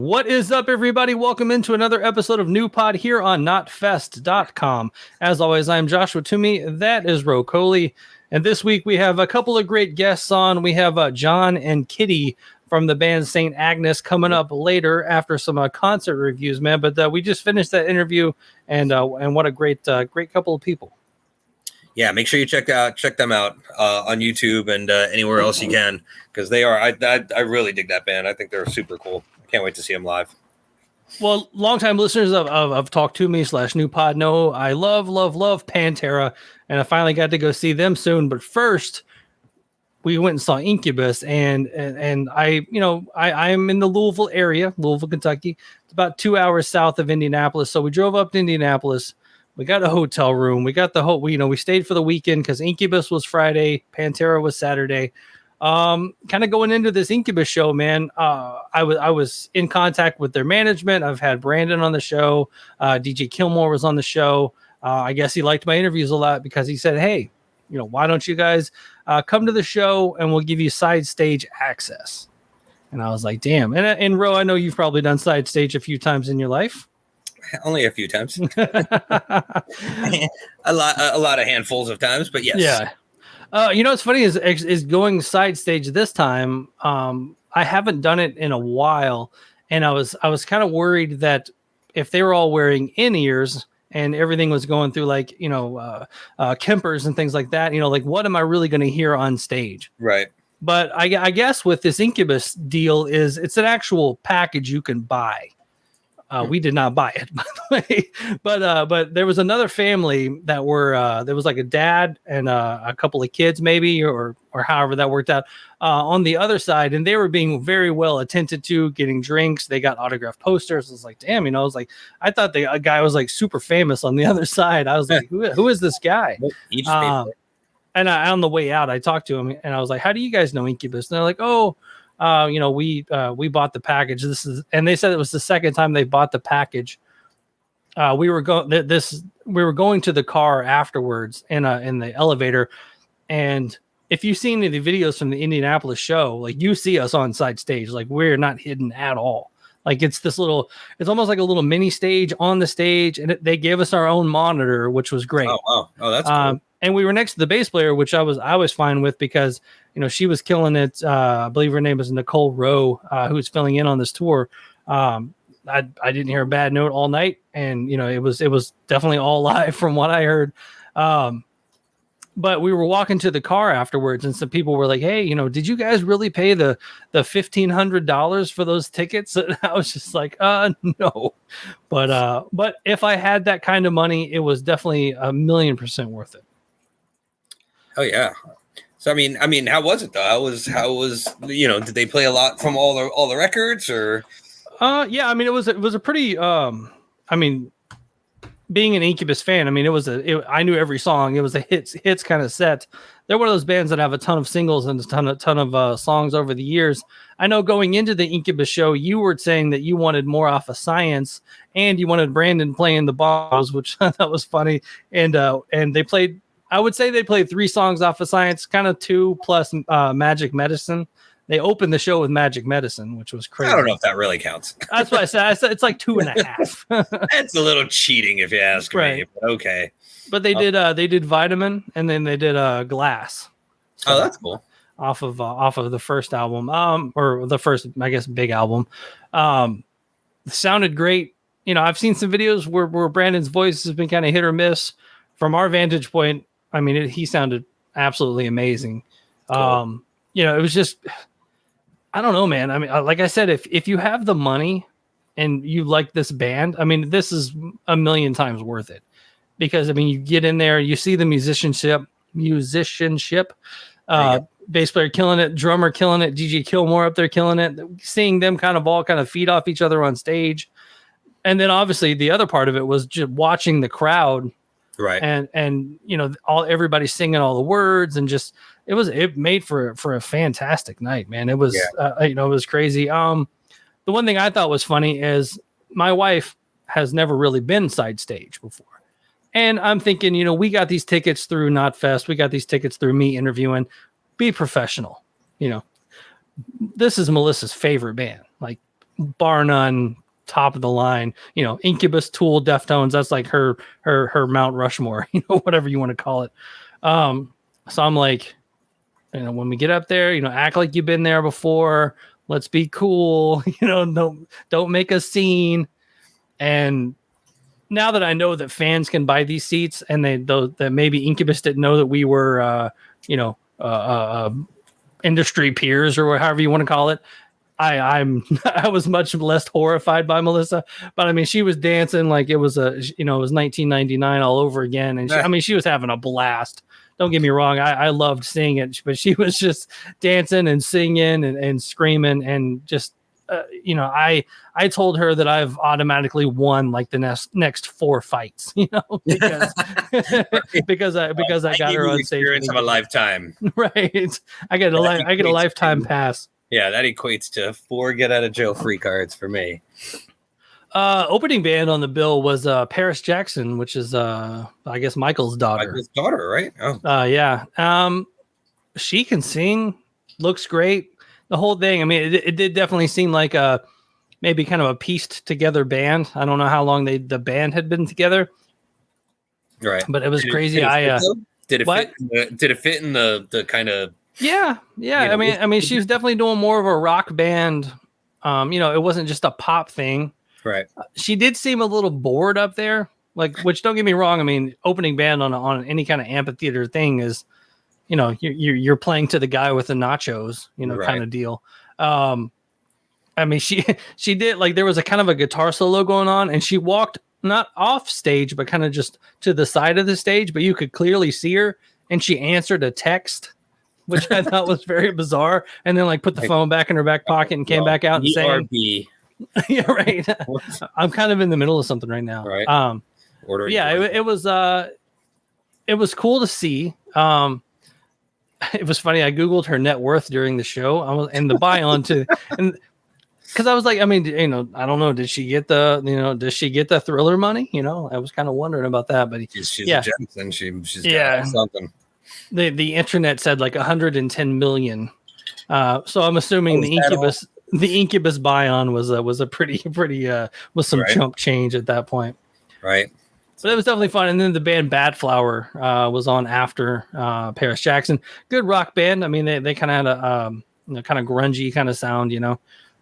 What is up, everybody? Welcome into another episode of New Pod here on notfest.com. As always, I'm Joshua Toomey. That is Kohli. And this week we have a couple of great guests on. We have John and Kitty from the band Saint Agnes coming up later after some concert reviews, man. But we just finished that interview, and what a great couple of people. Yeah, make sure you check them out on YouTube and anywhere else you can, because they are. I really dig that band. I think they're super cool. I can't wait to see them live. Well, longtime listeners of Talk to Me / New Pod know I love Pantera, and I finally got to go see them soon. But first, we went and saw Incubus, and I'm in the Louisville area, Louisville, Kentucky. It's about 2 hours south of Indianapolis, so we drove up to Indianapolis. We got a hotel room. We got we stayed for the weekend because Incubus was Friday, Pantera was Saturday. Kind of going into this Incubus show, man. I was in contact with their management. I've had Brandon on the show. DJ Kilmore was on the show. I guess he liked my interviews a lot because he said, "Hey, why don't you guys come to the show and we'll give you side stage access?" And I was like, "Damn!" And Ro, I know you've probably done side stage a few times in your life. Only a few times. a lot of handfuls of times, but yes. Yeah. What's funny is going side stage this time. I haven't done it in a while, and I was kind of worried that if they were all wearing in-ears and everything was going through Kempers and things like that, what am I really going to hear on stage? Right. But I guess with this Incubus deal it's an actual package you can buy. We did not buy it, by the way, but there was another family that were there was like a dad and a couple of kids, maybe, or however that worked out on the other side, and they were being very well attended to, getting drinks. They got autographed posters. I was like, damn, I thought a guy was like super famous on the other side. I was like, who is this guy? And on the way out, I talked to him, and I was like, how do you guys know Incubus? And they're like, oh. We bought the package. And they said it was the second time they bought the package. We were going to the car afterwards in the elevator, and if you've seen any of the videos from the Indianapolis show, like, you see us on side stage, like, we're not hidden at all. Like, it's almost like a little mini stage on the stage, and they gave us our own monitor, which was great. Oh wow, that's cool. And we were next to the bass player, which I was fine with because she was killing it. I believe her name is Nicole Rowe, who's filling in on this tour. I didn't hear a bad note all night, and it was definitely all live from what I heard. But we were walking to the car afterwards, and some people were like, "Hey, did you guys really pay the $1,500 for those tickets?" And I was just like, no. But if I had that kind of money, it was definitely 1,000,000% worth it. Oh yeah. So I mean, how was it though? How was did they play a lot from all the records, or? Yeah, I mean, it was a pretty being an Incubus fan, I mean, I knew every song. It was a hits kind of set. They're one of those bands that have a ton of singles and a ton of songs over the years. I know going into the Incubus show, you were saying that you wanted more off of Science, and you wanted Brandon playing the bombs, which I thought was funny. And they played. I would say they played 3 songs off of Science, kind of 2 plus Magic Medicine. They opened the show with Magic Medicine, which was crazy. I don't know if that really counts. That's what I said. I said it's like 2.5. That's a little cheating, if you ask me. But okay. But they did Vitamin, and then they did Glass. So, that's cool. Off of the first album, or the first, I guess, big album. Sounded great. I've seen some videos where Brandon's voice has been kind of hit or miss. From our vantage point, I mean, he sounded absolutely amazing. Cool. It was just, I don't know, man. I mean, like I said, if you have the money and you like this band, I mean, this is 1,000,000 times worth it, because I mean, you get in there, you see the musicianship, bass player killing it, drummer killing it, DJ Kilmore up there killing it, seeing them kind of feed off each other on stage. And then obviously the other part of it was just watching the crowd. Right. And everybody singing all the words, and just it made for a fantastic night, man. It was it was crazy. The one thing I thought was funny is my wife has never really been side stage before. And I'm thinking, we got these tickets through Notfest. We got these tickets through me interviewing. Be professional. This is Melissa's favorite band. Like, bar none, top of the line. Incubus, Tool, Deftones. That's like her Mount Rushmore. Whatever you want to call it. So I'm like, when we get up there, act like you've been there before. Let's be cool. Don't make a scene. And now that I know that fans can buy these seats, and that maybe Incubus didn't know that we were, industry peers or however you want to call it, I was much less horrified by Melissa. But I mean, she was dancing like it was it was 1999 all over again, and she was having a blast. Don't get me wrong, I loved seeing it, but she was just dancing and singing and screaming and just. I told her that I've automatically won like the next 4 fights, because I got her on stage. Experience of a lifetime, right? I get a lifetime pass. Yeah, that equates to 4 get out of jail free cards for me. Opening band on the bill was Paris Jackson, which is I guess Michael's daughter. Michael's daughter, right? Oh, yeah. She can sing, looks great. The whole thing. I mean, it did definitely seem like maybe kind of a pieced together band. I don't know how long the band had been together, right? But it was crazy. Did it fit in the kind of? Yeah. I mean, she was definitely doing more of a rock band. It wasn't just a pop thing, right? She did seem a little bored up there, which don't get me wrong. I mean, opening band on any kind of amphitheater thing is. You're playing to the guy with the nachos, right. kind of deal. I mean, she did there was a kind of a guitar solo going on, and she walked not off stage, but kind of just to the side of the stage, but you could clearly see her, and she answered a text, which I thought was very bizarre. And then put the phone back in her back pocket and came back out and saying, yeah, right. I'm kind of in the middle of something right now. Right. It was cool to see. It was funny. I Googled her net worth during the show. And the buy on to, and because I was like, I mean, I don't know. Did she get the Thriller money? I was kind of wondering about that, but she's a Jensen. She's got something. The internet said 110 million. So I'm assuming the Incubus buy on was a pretty was some chump change at that point. Right. But it was definitely fun. And then the band Bad Flower was on after Paris Jackson. Good rock band. I mean, they kind of had a kind of grungy kind of sound,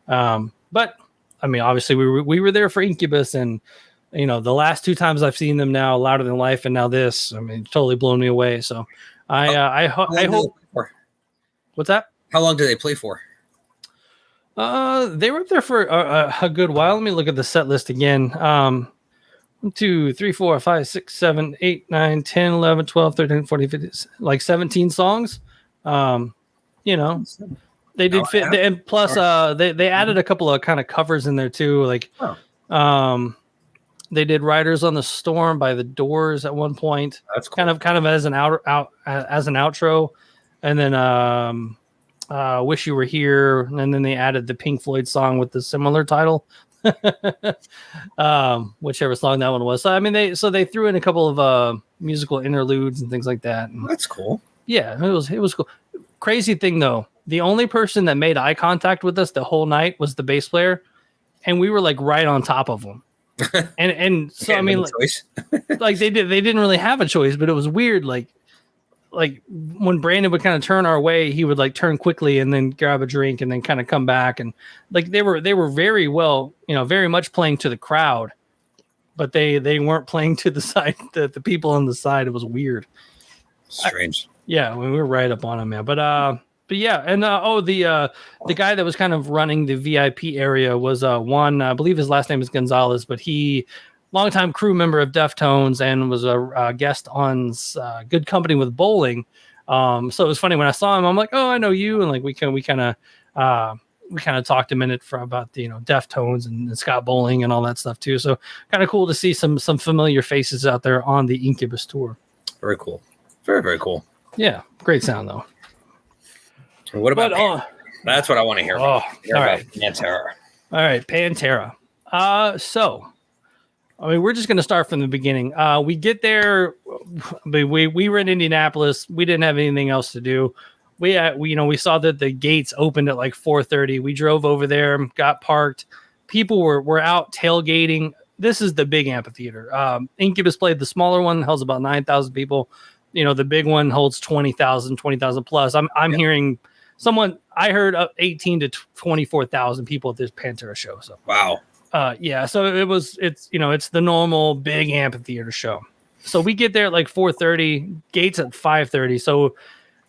But I mean, obviously we were there for Incubus, and the last 2 times I've seen them now, Louder Than Life, and now this. I mean, totally blown me away. So I hope. What's that? How long do they play for? They were up there for a good while. Let me look at the set list again. 1, 2, 3, 4, 5, 6, 7, 8, 9, 10, 11, 12, 13, 14, 15, 17 songs. They did fit, and plus they added a couple of kind of covers in there too. They did Riders on the Storm by The Doors at one point. That's cool. Kind of as an outro, and then Wish You Were Here, and then they added the Pink Floyd song with the similar title. Whichever song that one was. So I mean, they threw in a couple of musical interludes and things like that. And, that's cool. Yeah, it was cool. Crazy thing though, the only person that made eye contact with us the whole night was the bass player, and we were right on top of him. and so I mean, they didn't really have a choice, but it was weird. Like when Brandon would kind of turn our way, he would turn quickly and then grab a drink and then kind of come back. And they were very well, very much playing to the crowd, but they weren't playing to the side, the people on the side. It was weird. Strange. We were right up on him, man. But yeah. And, the guy that was kind of running the VIP area was one, I believe his last name is Gonzalez, but longtime crew member of Deftones and was a guest on Good Company with Bowling. So it was funny when I saw him. I'm like, oh, I know you, and we kind of talked a minute about the Deftones and Scott Bowling and all that stuff too. So kind of cool to see some familiar faces out there on the Incubus tour. Very cool. Very, very cool. Yeah, great sound though. And what about? That's what I want to hear. All right, Pantera. All right, Pantera. So. I mean, we're just going to start from the beginning. We get there. We were in Indianapolis. We didn't have anything else to do. We saw that the gates opened at 4:30. We drove over there, got parked, people were out tailgating. This is the big amphitheater. Incubus played the smaller one, holds about 9,000 people. The big one holds 20,000 plus. I'm hearing I heard 18 to 24,000 people at this Pantera show. So wow. Yeah, so it's the normal big amphitheater show. So we get there at like 4:30, gates at 5:30. So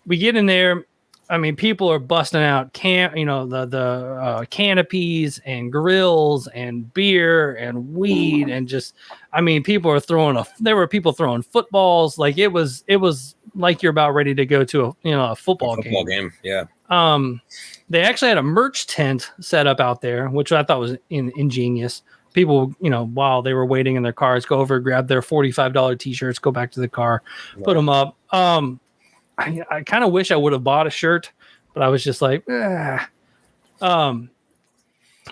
we get in there. I mean, people are busting out the canopies and grills and beer and weed and just, I mean, people are there were people throwing footballs. Like it was like you're about ready to go to a football game. Yeah. They actually had a merch tent set up out there, which I thought was ingenious. People, while they were waiting in their cars, go over, grab their $45 t-shirts, go back to the car, put them up. I kind of wish I would have bought a shirt, but I was just like,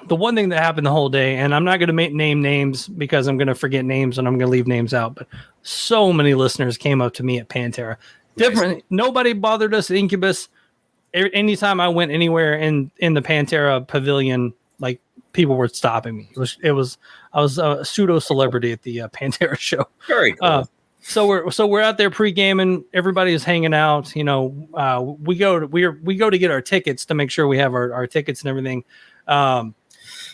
The one thing that happened the whole day, and I'm not going to name names because I'm going to forget names and I'm going to leave names out, but so many listeners came up to me at Pantera. Different. Nobody bothered us at Incubus. Anytime I went anywhere in the Pantera pavilion, like people were stopping me. I was a pseudo celebrity at the Pantera show. Very cool. So we're out there pre-gaming. Everybody is hanging out. We go to get our tickets to make sure we have our tickets and everything.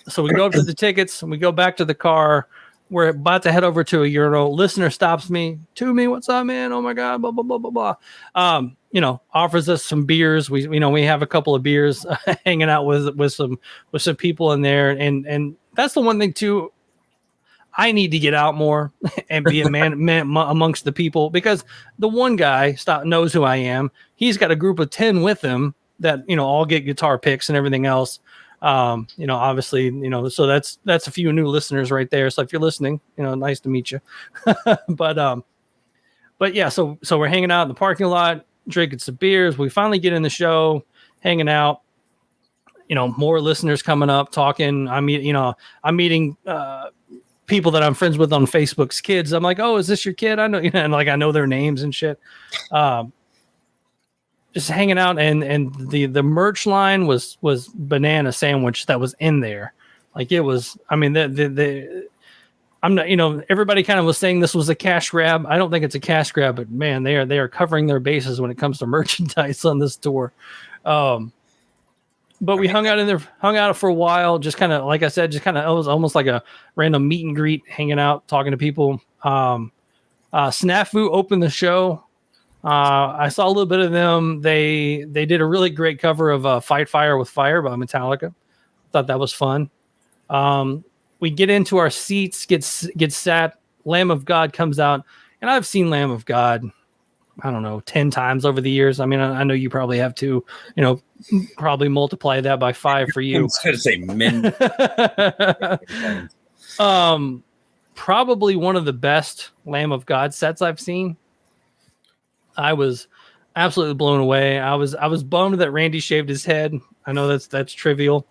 So we go up to the tickets and we go back to the car. We're about to head over to a urinal. Listener stops me. Toomey, what's up, man? Oh my God, blah blah blah blah blah. Offers us some beers. We have a couple of beers hanging out with some people in there, and that's the one thing too. I need to get out more and be a man amongst the people, because the one guy knows who I am. He's got a group of 10 with him that, all get guitar picks and everything else. Obviously, so that's a few new listeners right there. So if you're listening, nice to meet you. But yeah, so we're hanging out in the parking lot, drinking some beers. We finally get in the show, hanging out. More listeners coming up, talking. I'm meeting people that I'm friends with on Facebook's kids. I'm like, oh, is this your kid? I know, and like I know their names and shit. Just hanging out, and the merch line was banana sandwich that was in there. Like it was, I mean, I'm not, everybody kind of was saying this was a cash grab. I don't think it's a cash grab, but man, they are covering their bases when it comes to merchandise on this tour. But we hung out for a while, just kind of, like I said, it was almost like a random meet and greet, hanging out, talking to people. Snafu opened the show. I saw a little bit of them. They did a really great cover of Fight Fire with Fire by Metallica. Thought that was fun. We get into our seats, get sat. Lamb of God comes out, and I've seen Lamb of God, I don't know, 10 times over the years. I mean, I know you probably have to, probably multiply that by 5 for you. I was going to say men. Probably one of the best Lamb of God sets I've seen. I was absolutely blown away. I was bummed that Randy shaved his head. I know that's trivial,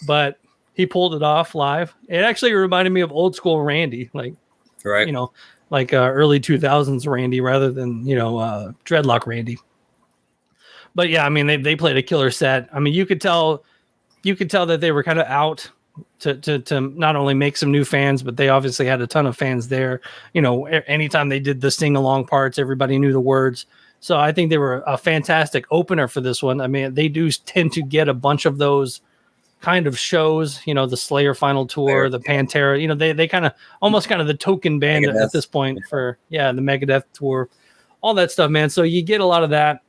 but he pulled it off live. It actually reminded me of old school Randy, like, right. Like early 2000s Randy rather than, dreadlock Randy. But yeah, I mean, they played a killer set. I mean, you could tell that they were kind of out to not only make some new fans, but they obviously had a ton of fans there. Anytime they did the sing along parts, everybody knew the words. So I think they were a fantastic opener for this one. I mean, they do tend to get a bunch of those kind of shows, the Slayer final tour, the Pantera, they kind of almost kind of the token band Megadeth at this point for the Megadeth tour, all that stuff, man. So you get a lot of that.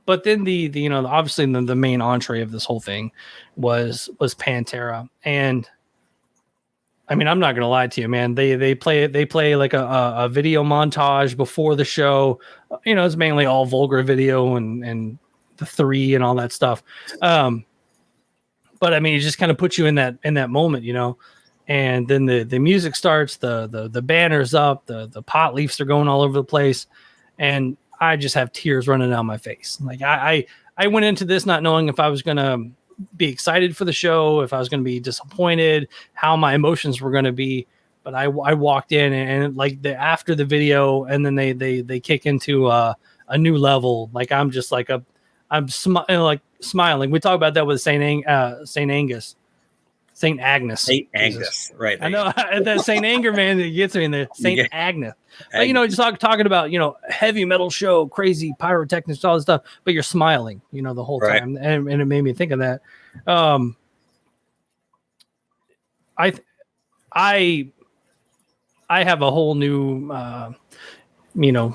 But then the obviously the main entree of this whole thing was Pantera. And I mean, I'm not going to lie to you, man. They play like a video montage before the show. It's mainly all vulgar video and the 3 and all that stuff. But I mean, it just kind of puts you in that moment, and then the music starts, the banner's up, the pot leaves are going all over the place. And I just have tears running down my face. Like I went into this not knowing if I was going to be excited for the show, if I was going to be disappointed, how my emotions were going to be. But I walked in and like after the video, and then they kick into a new level. Like I'm just like I'm smiling, like smiling. We talk about that with Saint Agnes. Saint Agnes, right? I know that Saint Anger man that gets me in there. Saint Agnes. But just talking about heavy metal show, crazy pyrotechnics, all this stuff. But you're smiling, the whole time, and it made me think of that. I have a whole new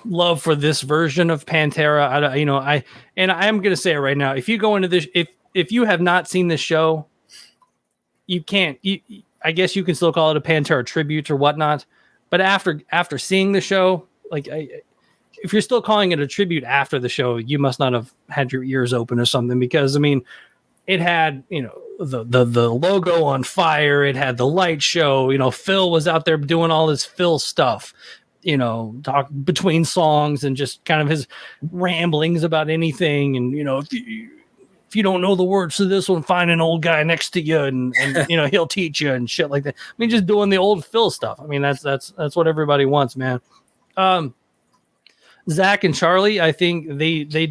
love for this version of Pantera. I am going to say it right now. If you go into this, if you have not seen this show, you can't. I guess you can still call it a Pantera tribute or whatnot. But after seeing the show, if you're still calling it a tribute after the show, you must not have had your ears open or something. Because it had the logo on fire. It had the light show. Phil was out there doing all this Phil stuff. Talk between songs and just kind of his ramblings about anything. And if you don't know the words to this one, find an old guy next to you, and he'll teach you and shit like that. Just doing the old Phil stuff. That's what everybody wants, man. Zakk and Charlie, I think they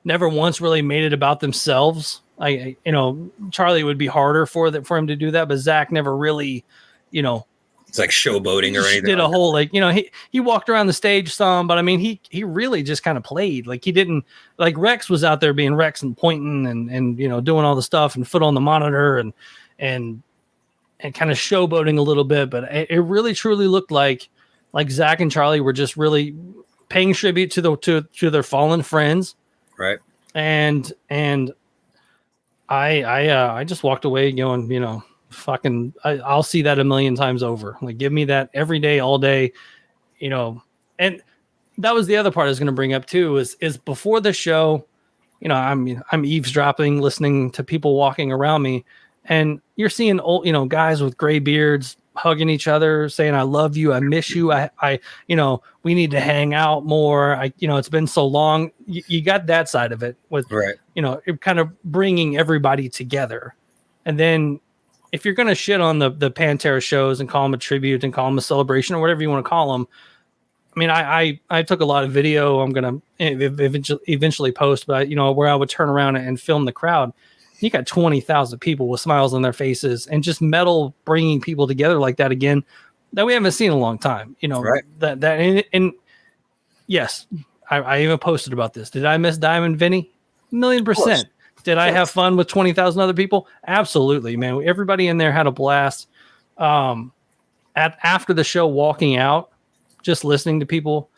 never once really made it about themselves. Charlie would be harder for him to do that, but Zakk never really, it's like showboating or anything. Did a whole he walked around the stage some, but he really just kind of played. He didn't, Rex was out there being Rex and pointing and doing all the stuff and foot on the monitor and kind of showboating a little bit, but it really truly looked like Zakk and Charlie were just really paying tribute to their fallen friends. Right. And I just walked away going, I'll see that a million times over. Give me that every day, all day, and that was the other part I was going to bring up too, is before the show, I'm eavesdropping, listening to people walking around me, and you're seeing old, guys with gray beards hugging each other, saying, I love you. I miss you. I we need to hang out more. It's been so long. You got that side of it with, right. It kind of bringing everybody together. And then if you're going to shit on the Pantera shows and call them a tribute and call them a celebration or whatever you want to call them, I took a lot of video. I'm going to eventually post, but where I would turn around and film the crowd. You got 20,000 people with smiles on their faces and just metal bringing people together like that again that we haven't seen in a long time. Right. And yes, I even posted about this. Did I miss Diamond Vinny? 1,000,000%. Did I have fun with 20,000 other people? Absolutely, man. Everybody in there had a blast. After the show, walking out, just listening to people,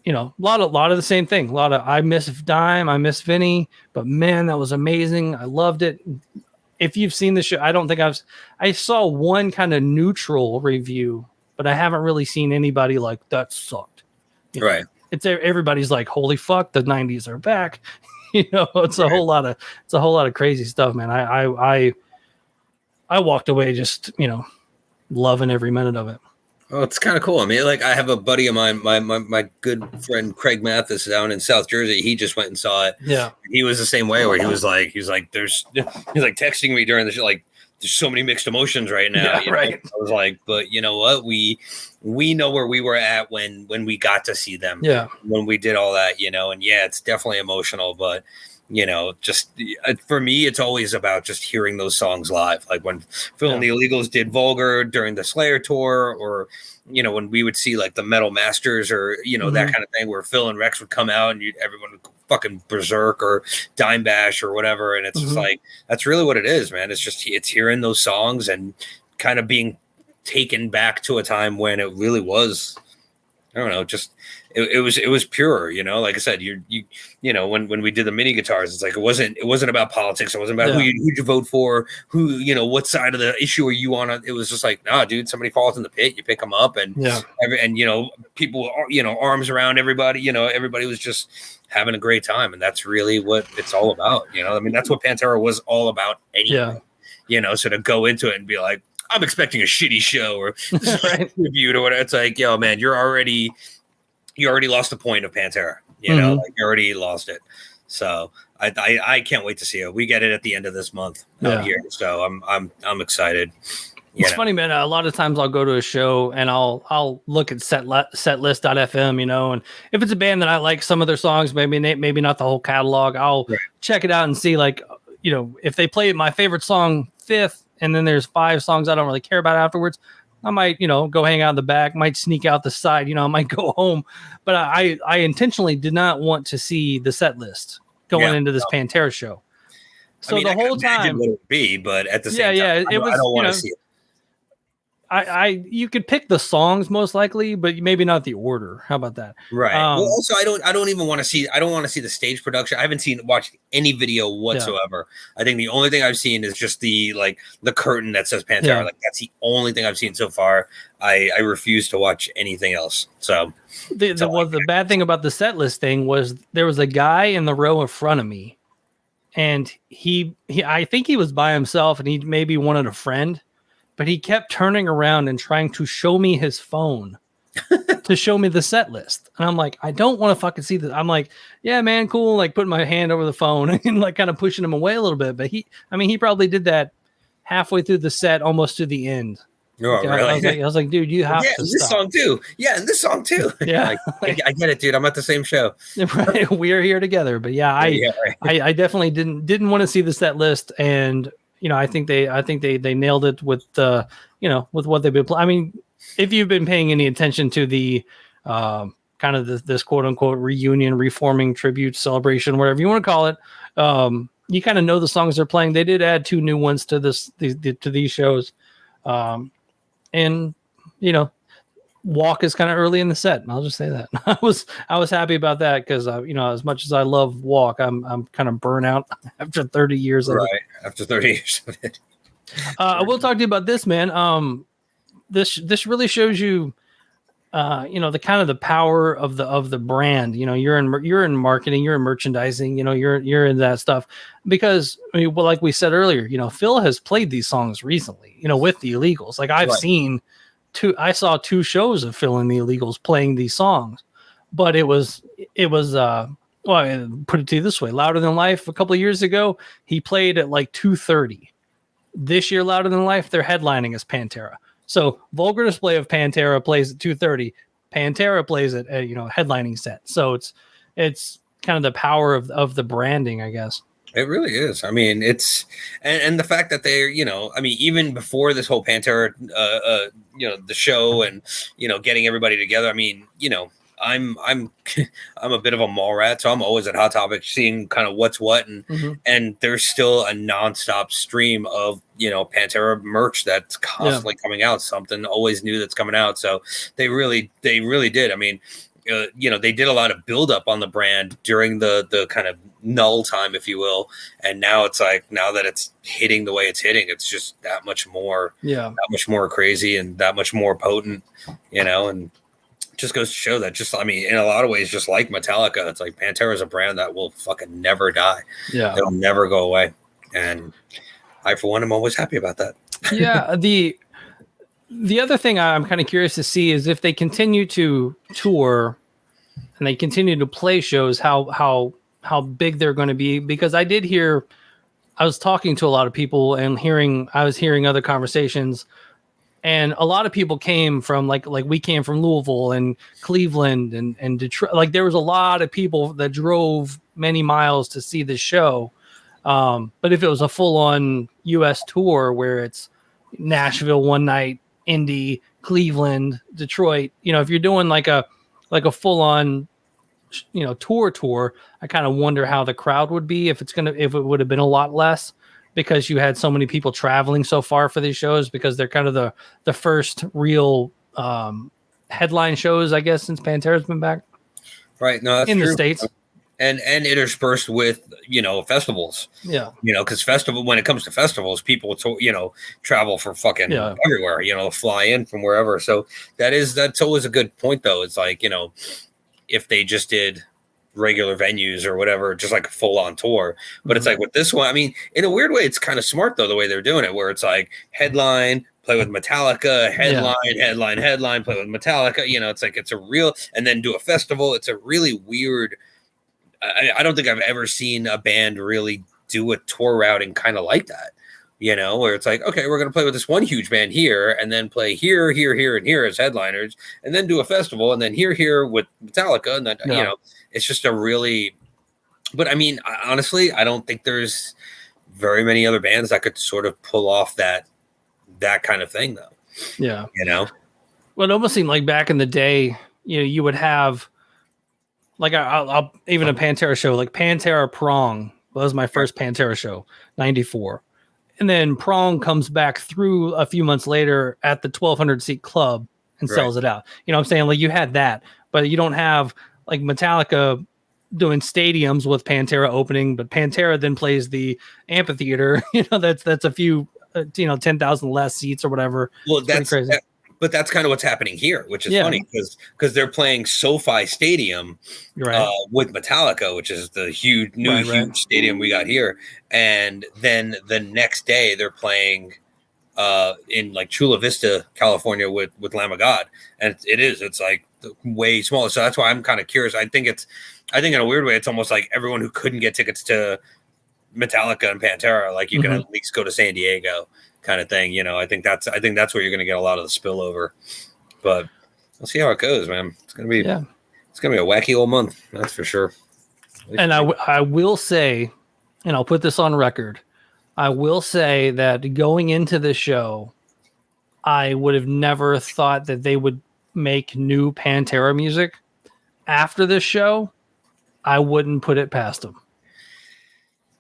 a lot of the same thing. A lot of I miss Dime, I miss Vinny, but man, that was amazing. I loved it. If you've seen the show, I don't think I saw one kind of neutral review, but I haven't really seen anybody like that sucked. Right. It's everybody's like, holy fuck, the 90s are back. It's a whole lot of crazy stuff, man. I walked away just, loving every minute of it. Oh, it's kind of cool. I have a buddy of mine, my good friend Craig Mathis down in South Jersey. He just went and saw it. Yeah, he was the same way. Where he was like texting me during the show, there's so many mixed emotions right now. Yeah, right. I was like, but you know what? We know where we were at when we got to see them. Yeah, when we did all that, and yeah, it's definitely emotional, but. Just for me, it's always about just hearing those songs live. Like when Phil and the Illegals did Vulgar during the Slayer tour, or, when we would see like the Metal Masters or, that kind of thing where Phil and Rex would come out and everyone would fucking berserk or dime bash or whatever. And it's just like, that's really what it is, man. It's hearing those songs and kind of being taken back to a time when it really was, I don't know, just it was pure, like I said, when we did the mini guitars, it's like, it wasn't about politics. It wasn't about who'd you vote for, what side of the issue are you on. It was just like, nah, dude, somebody falls in the pit, you pick them up and, people, arms around everybody, everybody was just having a great time. And that's really what it's all about. That's what Pantera was all about anyway, so to go into it and be like, I'm expecting a shitty show or reviewed or whatever. It's like, yo, man, you already lost the point of Pantera. You already lost it. So I can't wait to see it. We get it at the end of this month out here. So I'm excited. It's funny, man. A lot of times I'll go to a show and I'll look at setlist.fm, and if it's a band that I like some of their songs, maybe not the whole catalog, I'll check it out and see, like, if they play my favorite song fifth and then there's 5 songs I don't really care about afterwards, I might, go hang out in the back, might sneak out the side, I might go home. But I intentionally did not want to see the set list going into this Pantera show. So the whole time, what it would be, but at the same time, it was, I don't want to see it. You could pick the songs most likely, but maybe not the order. How about that? Right. Well, also, I don't even want to see. I don't want to see the stage production. I haven't watched any video whatsoever. I think the only thing I've seen is just the curtain that says Pantera. Yeah. Like, that's the only thing I've seen so far. I refuse to watch anything else. So the bad thing about the set list thing was there was a guy in the row in front of me, and he I think he was by himself, and he maybe wanted a friend. But he kept turning around and trying to show me his phone to show me the set list. And I'm like, I don't want to fucking see this. I'm like, yeah, man, cool. Like, putting my hand over the phone and like kind of pushing him away a little bit. But he probably did that halfway through the set, almost to the end. Oh, really? I was like, dude, you have to stop. This song too. Yeah, and this song too. Yeah. I get it, dude. I'm at the same show. Right. We are here together. But yeah, I definitely didn't want to see the set list. And I think they nailed it with with what they've been playing. I mean, if you've been paying any attention to the kind of this quote unquote reunion, reforming, tribute, celebration, whatever you want to call it, you kind of know the songs they're playing. They did add 2 new ones to these shows, and Walk is kind of early in the set. I'll just say that. I was happy about that because as much as I love Walk, I'm kind of burnt out after 30 years of it. After 30 years of it. I will talk to you about this, man. This really shows you the kind of the power of the brand. You're in marketing, you're in merchandising, you're in that stuff because like we said earlier, Phil has played these songs recently, with the Illegals. Like I saw 2 shows of Phil and the Illegals playing these songs, but it was well, I put it to you this way: Louder Than Life a couple of years ago, he played at like 2:30. This year, Louder Than Life, they're headlining as Pantera. So Vulgar Display of Pantera plays at 2:30. Pantera plays at headlining set. So it's kind of the power of the branding, I guess. It really is. I mean, it's and the fact that they're, even before this whole Pantera, the show and, getting everybody together. I mean, I'm a bit of a mall rat, so I'm always at Hot Topic seeing kind of what's what, and there's still a nonstop stream of Pantera merch that's constantly coming out. Something always new that's coming out. So they really did. I mean, they did a lot of build up on the brand during the kind of null time, if you will, and now it's like, now that it's hitting the way it's hitting, it's just that much more crazy and that much more potent, and just goes to show that in a lot of ways, just like Metallica, it's like Pantera is a brand that will fucking never die. Yeah, it'll never go away, and I, for one, am always happy about that. Yeah. The other thing I'm kind of curious to see is if they continue to tour and they continue to play shows, how big they're going to be. Because I was talking to a lot of people and I was hearing other conversations, and a lot of people came from like we came from Louisville and Cleveland and Detroit. Like, there was a lot of people that drove many miles to see this show. But if it was a full on US tour where it's Nashville one night, Indy, Cleveland, Detroit, if you're doing like a full on tour, I kind of wonder how the crowd would be if it would have been a lot less, because you had so many people traveling so far for these shows, because they're kind of the first real headline shows, I guess, since Pantera's been back. Right. No, that's in true. The States. And interspersed with, festivals. Yeah. Because when it comes to festivals, people, travel for fucking everywhere, fly in from wherever. So that's always a good point, though. It's like, if they just did regular venues or whatever, just like a full on tour. But it's like with this one, I mean, in a weird way, it's kind of smart, though, the way they're doing it, where it's like headline, play with Metallica, headline, play with Metallica. It's like, it's a real, and then do a festival. It's a really weird. I don't think I've ever seen a band really do a tour routing kind of like that. you know, where it's like, okay, we're going to play with this one huge band here and then play here, and here as headliners and then do a festival and then here with Metallica. And then, you know, it's just a really, but I mean, honestly, I don't think there's very many other bands that could sort of pull off that kind of thing though. Yeah. You know, well, it almost seemed like back in the day, you know, you would have like I'll even a Pantera show, like Pantera Prong was my first Pantera show, 94. And then Prong comes back through a few months later at the 1,200 seat club and sells it out. You know what I'm saying? Like you had that, but you don't have like Metallica doing stadiums with Pantera opening, but Pantera then plays the amphitheater. You know, that's a few, 10,000 less seats or whatever. Well, that's crazy. But that's kind of what's happening here, which is funny because they're playing SoFi Stadium with Metallica, which is the huge stadium we got here. And then the next day they're playing in like Chula Vista, California with Lamb of God. And it's like way smaller. So that's why I'm kind of curious. I think in a weird way, it's almost like everyone who couldn't get tickets to Metallica and Pantera, like you can at least go to San Diego. Kind of thing, you know. I think that's where you're going to get a lot of the spillover, but we'll see how it goes, man. It's gonna be a wacky old month, that's for sure. And I will say, and I'll put this on record, I will say that going into the show, I would have never thought that they would make new Pantera music. After this show, I wouldn't put it past them.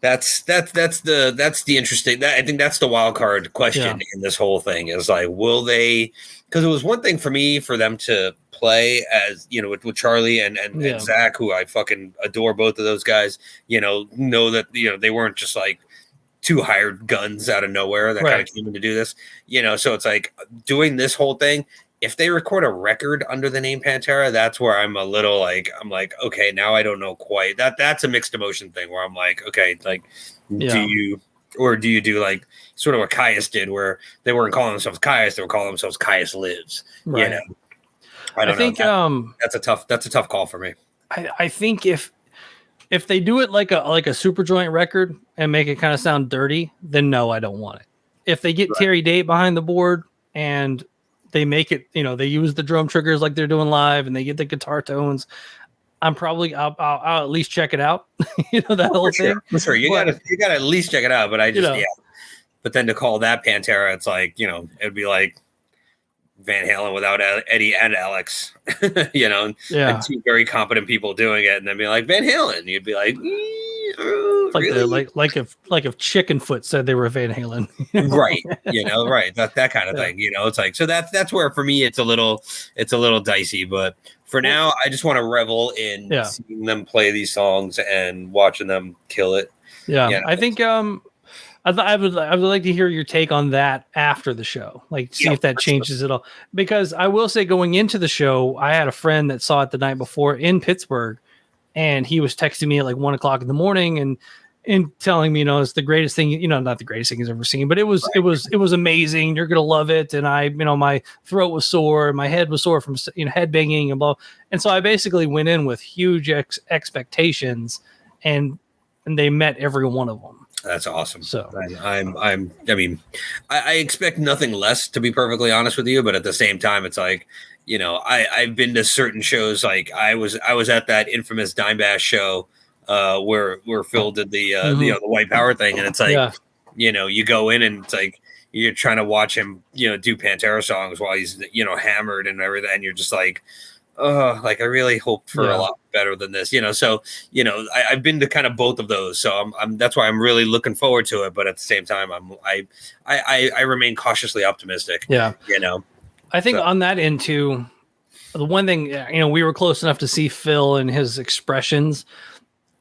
That's the interesting. I think that's the wild card question in this whole thing is like, will they? Because it was one thing for me for them to play as with Charlie and Zakk, who I fucking adore both of those guys. Know that they weren't just like two hired guns out of nowhere that kind of came in to do this. So it's like doing this whole thing. If they record a record under the name Pantera, that's where I'm a little like, okay, now I don't know quite. That's a mixed emotion thing where I'm like, okay, like, do you do like sort of what Caius did where they weren't calling themselves Caius, they were calling themselves Caius Lives. Right. I think that's a tough call for me. I think if they do it like a super joint record and make it kind of sound dirty, then no, I don't want it. If they get Terry Date behind the board and they make it, they use the drum triggers like they're doing live and they get the guitar tones, I'll at least check it out. That whole thing. For sure. You gotta at least check it out. But I just, but then to call that Pantera, it's like, it'd be like Van Halen without Eddie and Alex, and two very competent people doing it. And then be like Van Halen, you'd be like, really? like if Chickenfoot said they were Van Halen, right? Right. That kind of thing. It's like, so that's where for me it's a little dicey. But for now, I just want to revel in seeing them play these songs and watching them kill it. Yeah, I think I would like to hear your take on that after the show, like see if that changes it all. Because I will say, going into the show, I had a friend that saw it the night before in Pittsburgh. And he was texting me at like 1:00 in the morning and telling me, it's the greatest thing, not the greatest thing he's ever seen, but it was amazing. You're going to love it. And I, my throat was sore, my head was sore from, head banging and blah. And so I basically went in with huge expectations and they met every one of them. That's awesome. So I expect nothing less, to be perfectly honest with you, but at the same time, it's like, I've been to certain shows. Like I was at that infamous Dime Bash show where Phil did the White Power thing, and it's like, you go in and it's like you're trying to watch him, do Pantera songs while he's hammered and everything, and you're just like, oh, like I really hoped for a lot better than this, So I've been to kind of both of those, so I'm that's why I'm really looking forward to it. But at the same time, I remain cautiously optimistic. Yeah, I think on that end too, the one thing, we were close enough to see Phil and his expressions.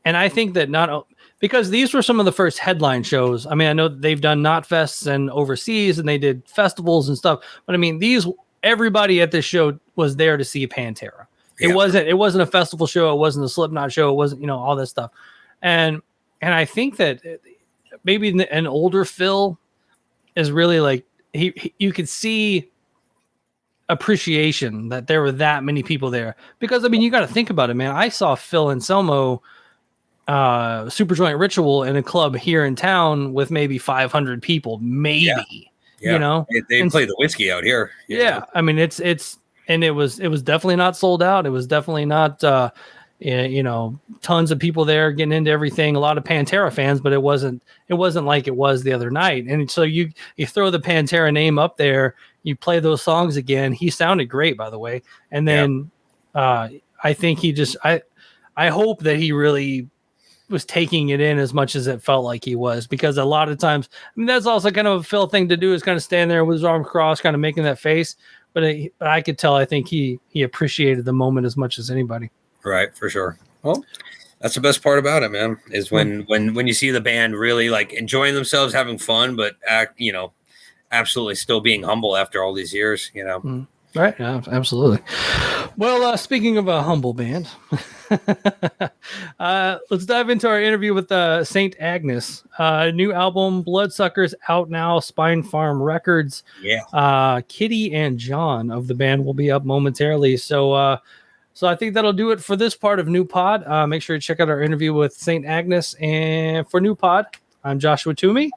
And I think that because these were some of the first headline shows. I mean, I know they've done Knotfests and overseas and they did festivals and stuff, but I mean, everybody at this show was there to see Pantera. It wasn't a festival show. It wasn't a Slipknot show. It wasn't, all this stuff. And I think that maybe an older Phil is really like, you could see appreciation that there were that many people there, because I mean, you got to think about it, man. I saw Phil Anselmo Superjoint Ritual in a club here in town with maybe 500 people, maybe. Yeah. You know, they play the whiskey out here. Yeah, I mean it's and it was definitely not sold out. It was definitely not tons of people there getting into everything. A lot of Pantera fans, but it wasn't like it was the other night. And so you throw the Pantera name up there, you play those songs again. He sounded great, by the way. And then I think I hope that he really was taking it in as much as it felt like he was, because a lot of times, I mean, that's also kind of a Phil thing to do, is kind of stand there with his arms crossed, kind of making that face. But I could tell, I think he appreciated the moment as much as anybody. Right, for sure. Well, that's the best part about it, man, is when you see the band really like enjoying themselves, having fun, but absolutely still being humble after all these years, Right. Yeah, absolutely. Well, speaking of a humble band, let's dive into our interview with Saint Agnes. New album, Bloodsuckers, out now, Spine Farm Records. Yeah. Kitty and John of the band will be up momentarily. So I think that'll do it for this part of New Pod. Make sure to check out our interview with Saint Agnes. And for New Pod, I'm Joshua Toomey.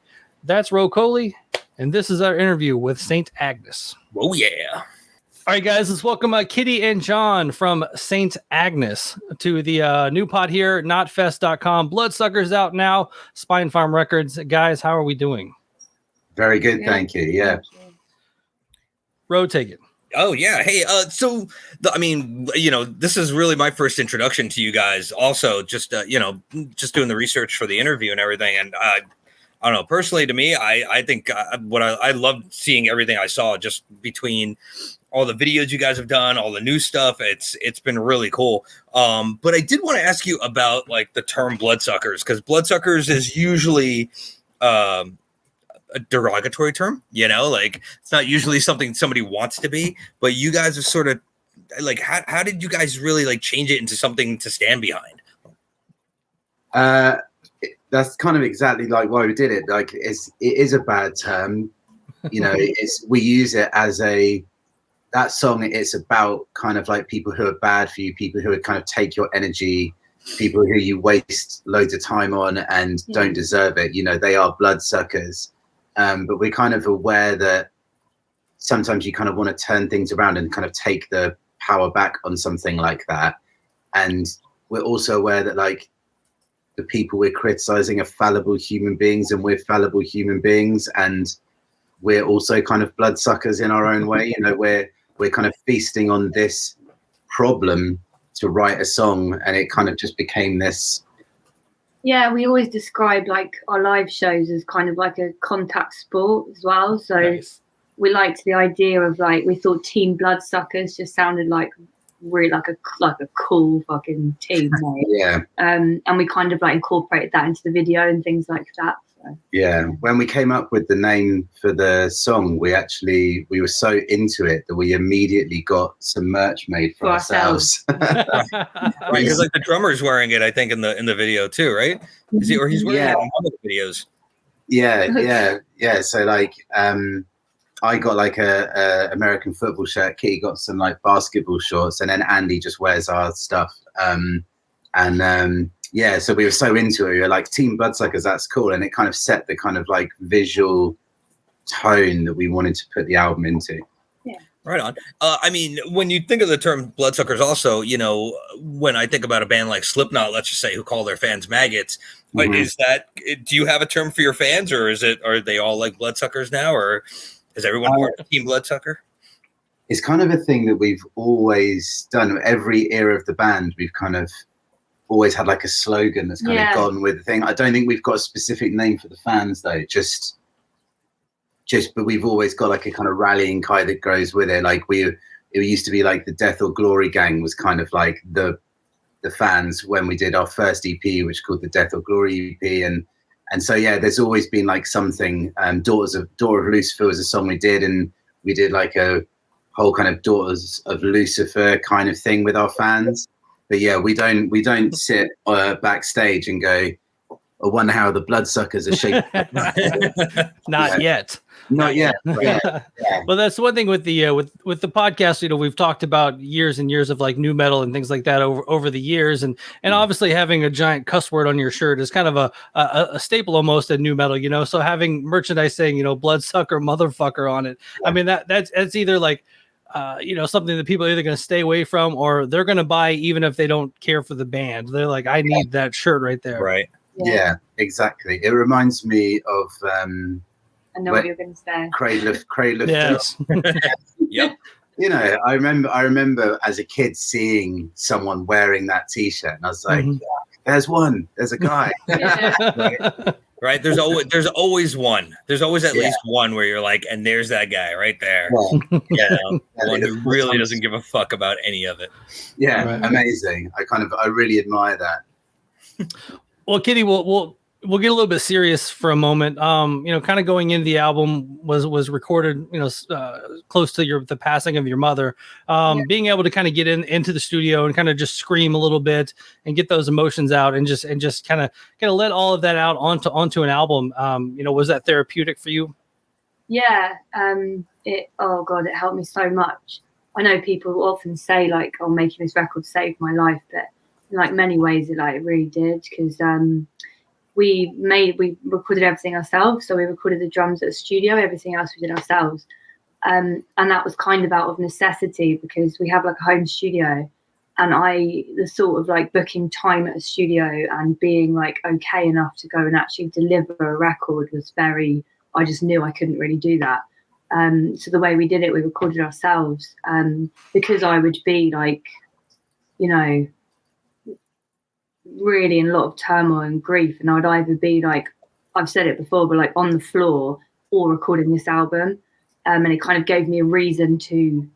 That's Ro Kohli. And this is our interview with Saint Agnes. Oh, yeah. All right, guys, let's welcome Kitty and John from Saint Agnes to the new pod here, notfest.com. Bloodsuckers out now, Spine Farm Records. Guys, how are we doing? Very good, thank you. Yeah. Ro, take it. Oh, yeah. Hey, this is really my first introduction to you guys. Also, just doing the research for the interview and everything. And I don't know, personally, to me, I think I loved seeing everything I saw just between all the videos you guys have done, all the new stuff. It's been really cool. But I did want to ask you about like the term bloodsuckers, because bloodsuckers is usually a derogatory term, like it's not usually something somebody wants to be, but you guys are sort of like, how did you guys really like change it into something to stand behind? That's kind of exactly like why we did it. Like it is a bad term, we use it as that song. It's about kind of like people who are bad for you, people who would kind of take your energy, people who you waste loads of time on and don't deserve it. They are bloodsuckers. But we're kind of aware that sometimes you kind of want to turn things around and kind of take the power back on something like that. And we're also aware that like the people we're criticizing are fallible human beings, and we're fallible human beings, and we're also kind of bloodsuckers in our own way. We're kind of feasting on this problem to write a song, and it kind of just became this. Yeah, we always describe like our live shows as kind of like a contact sport as well. So nice. We liked the idea of like, we thought Team Bloodsuckers just sounded like really like a cool fucking team. Right? Yeah. And we kind of like incorporated that into the video and things like that. So. Yeah. When we came up with the name for the song, we were so into it that we immediately got some merch made for ourselves. Right, because like the drummer's wearing it, I think, in the video too, right? Is he, or he's wearing it in one of the videos? Yeah. So like, I got like a American football shirt. Kitty got some like basketball shorts, and then Andy just wears our stuff. So we were so into it. We were like, Team Bloodsuckers, that's cool. And it kind of set the kind of like visual tone that we wanted to put the album into. Yeah. Right on. I mean, when you think of the term bloodsuckers also, when I think about a band like Slipknot, let's just say, who call their fans maggots, is that, do you have a term for your fans, or are they all like bloodsuckers now, or is everyone part of Team Bloodsucker? It's kind of a thing that we've always done. Every era of the band, we've kind of always had like a slogan that's kind of gone with the thing. I don't think we've got a specific name for the fans though. But we've always got like a kind of rallying cry that goes with it. Like it used to be like the Death or Glory Gang was kind of like the fans when we did our first EP, which is called the Death or Glory EP. And so, yeah, there's always been like something, Daughter of Lucifer was a song we did, and we did like a whole kind of Daughters of Lucifer kind of thing with our fans. But yeah, we don't sit backstage and go, I wonder how the bloodsuckers are shaped. Not yet. Not yet. Yeah. Well, that's one thing with the with the podcast. You know, we've talked about years and years of like new metal and things like that over the years, and obviously having a giant cuss word on your shirt is kind of a staple almost in new metal. You know, so having merchandise saying bloodsucker motherfucker on it. I mean that's either like something that people are either going to stay away from or they're going to buy even if they don't care for the band. They're like, I need that shirt right there. Right. Yeah, exactly. It reminds me of I know what you're going to say. Cradle of Yes. Yep. You know, I remember as a kid seeing someone wearing that T-shirt, and I was like, "There's one. There's a guy." Right. There's always one. There's always at least one where you're like, and there's that guy right there. One who really doesn't give a fuck about any of it. Yeah, right. Amazing. I really admire that. Well, Kitty, we'll get a little bit serious for a moment. Kind of going into the album was recorded, close to the passing of your mother. Being able to kind of get into the studio and kind of just scream a little bit and get those emotions out and just kind of let all of that out onto an album. Was that therapeutic for you? Yeah. It helped me so much. I know people often say like, "Oh, making this record saved my life," but in like many ways it really did, because we recorded everything ourselves. So we recorded the drums at the studio, everything else we did ourselves. And that was kind of out of necessity because we have like a home studio, and the sort of like booking time at a studio and being like okay enough to go and actually deliver a record was I just knew I couldn't really do that. So the way we did it, we recorded ourselves, because I would be like, really in a lot of turmoil and grief, and I'd either be like, I've said it before, but like on the floor or recording this album, and it kind of gave me a reason to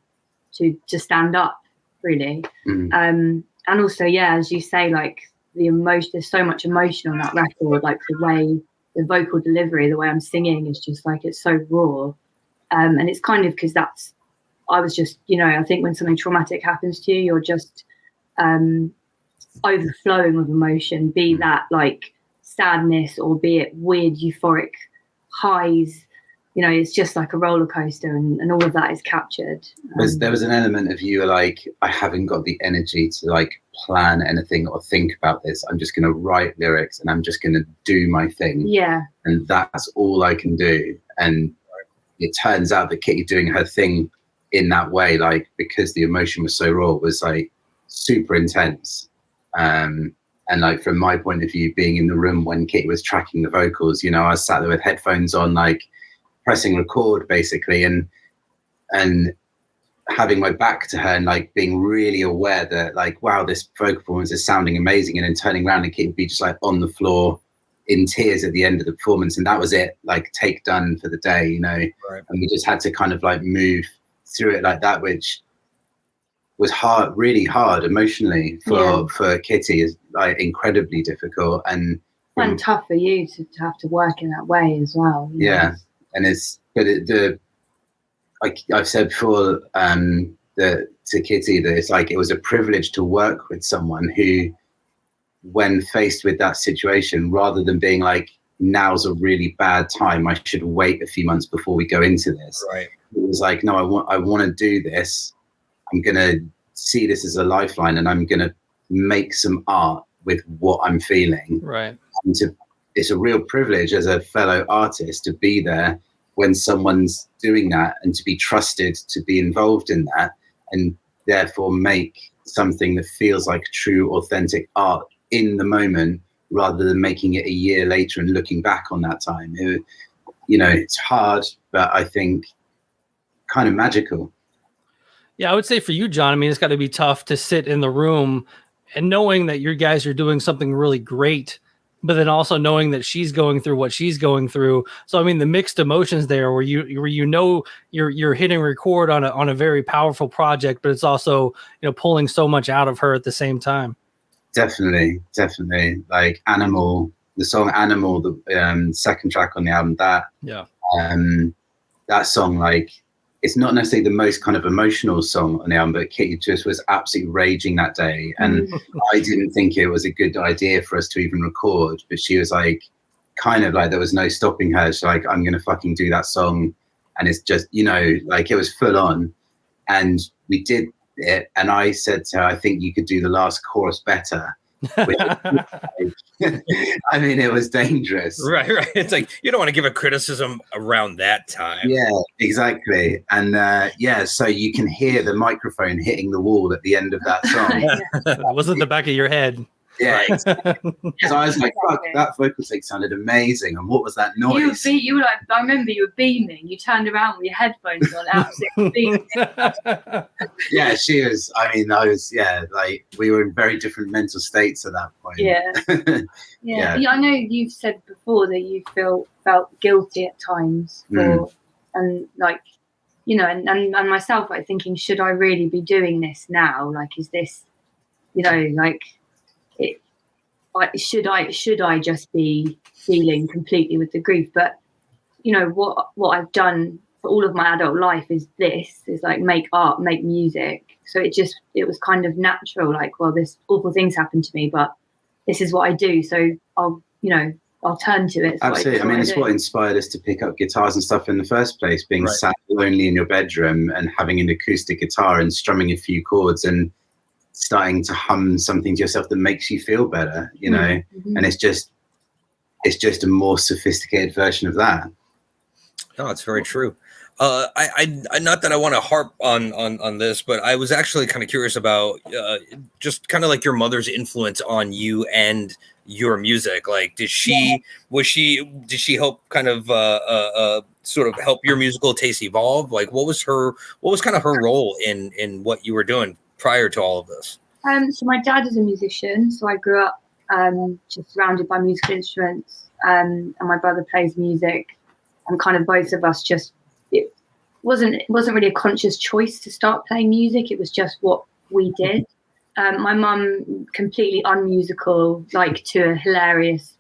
stand up, really. And also, as you say, like the emotion, there's so much emotion on that record, like the way the vocal delivery, the way I'm singing is just like, it's so raw, and it's kind of because I was just, I think when something traumatic happens to you, you're just overflowing with emotion, be that like sadness or be it weird euphoric highs. It's just like a roller coaster, and all of that is captured. There was an element of you like, I haven't got the energy to like plan anything or think about this. I'm just going to write lyrics and I'm just going to do my thing. Yeah. And that's all I can do. And it turns out that Kitty doing her thing in that way, like because the emotion was so raw, was like super intense. And like from my point of view, being in the room when Kitty was tracking the vocals, I was sat there with headphones on, like pressing record basically, and having my back to her and like being really aware that like, wow, this vocal performance is sounding amazing, and then turning around and Kitty would be just like on the floor in tears at the end of the performance, and that was it, like take done for the day, Right. And we just had to kind of like move through it like that, which was hard, really hard emotionally for Kitty, is like incredibly difficult and tough for you to have to work in that way as well. Yeah, and I've said before to Kitty that it's like it was a privilege to work with someone who, when faced with that situation, rather than being like, now's a really bad time, I should wait a few months before we go into this. Right. It was like, no, I want to do this. I'm going to see this as a lifeline, and I'm going to make some art with what I'm feeling. Right. And it's a real privilege as a fellow artist to be there when someone's doing that, and to be trusted to be involved in that, and therefore make something that feels like true, authentic art in the moment, rather than making it a year later and looking back on that time. It's hard, but I think kind of magical. Yeah, I would say for you, John, I mean, it's got to be tough to sit in the room and knowing that your guys are doing something really great, but then also knowing that she's going through what she's going through. So, I mean, the mixed emotions there where you're hitting record on a very powerful project, but it's also, pulling so much out of her at the same time. Definitely. Like Animal, the song Animal, the second track on the album, that song, like, it's not necessarily the most kind of emotional song on the album, but Kitty just was absolutely raging that day. And I didn't think it was a good idea for us to even record, but she was like, kind of like, there was no stopping her. She's like, I'm going to fucking do that song and it's just, you know, like it was full on, and we did it, and I said to her, I think you could do the last chorus better. I mean, it was dangerous. Right. It's like, you don't want to give a criticism around that time. Yeah, exactly. And so you can hear the microphone hitting the wall at the end of that song. It wasn't the back of your head. Yeah, exactly. So I was like, fuck, that vocal take sounded amazing. And what was that noise? You were like, I remember you were beaming. You turned around with your headphones on, absolutely beaming. Yeah, she was. I mean, like we were in very different mental states at that point. Yeah. I know you've said before that you felt guilty at times for, and like, you know, and myself, like thinking, should I really be doing this now? Like, is this, you know, like, should I just be dealing completely with the grief? But you know what I've done for all of my adult life is like make art, make music. So it was kind of natural. Like, well, this awful things happened to me, but this is what I do. So I'll turn to it. Absolutely. I mean, it's what inspired us to pick up guitars and stuff in the first place. Being sat lonely in your bedroom and having an acoustic guitar and strumming a few chords and starting to hum something to yourself that makes you feel better, you know. And it's just a more sophisticated version of that. No, it's very true. I not that I want to harp on this, but I was actually kind of curious about just kind of like your mother's influence on you and your music. Like, did she help kind of sort of help your musical taste evolve? Like, what was kind of her role in what you were doing prior to all of this? So my dad is a musician, so I grew up just surrounded by musical instruments, and my brother plays music, and kind of both of us it wasn't really a conscious choice to start playing music. It was just what we did. My mum, completely unmusical, like to a hilarious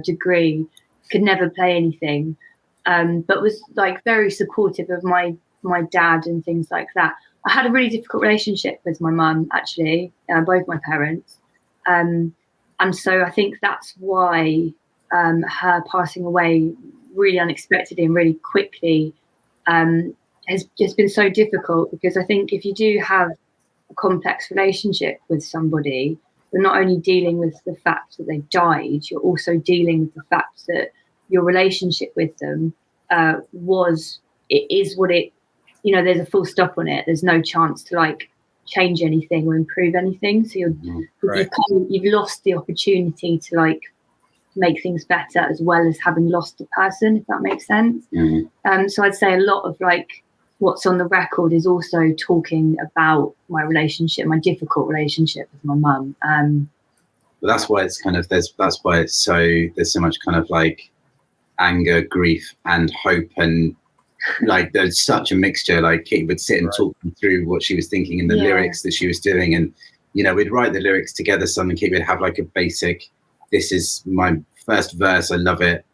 degree, could never play anything, but was like very supportive of my dad and things like that. I had a really difficult relationship with my mum, actually, both my parents. And so I think that's why her passing away really unexpectedly and really quickly has just been so difficult, because I think if you do have a complex relationship with somebody, you're not only dealing with the fact that they've died, you're also dealing with the fact that your relationship with them is what it, you know, there's a full stop on it. There's no chance to like change anything or improve anything. So you've lost the opportunity to like make things better, as well as having lost a person, if that makes sense. So I'd say a lot of like what's on the record is also talking about my relationship, my difficult relationship with my mum. But that's why it's kind of there's so much kind of like anger, grief, and hope, and like there's such a mixture. Like Kate would sit and talk me through what she was thinking and the lyrics that she was doing, and you know, we'd write the lyrics together. Some, and Kate would have like a basic, this is my first verse, I love it,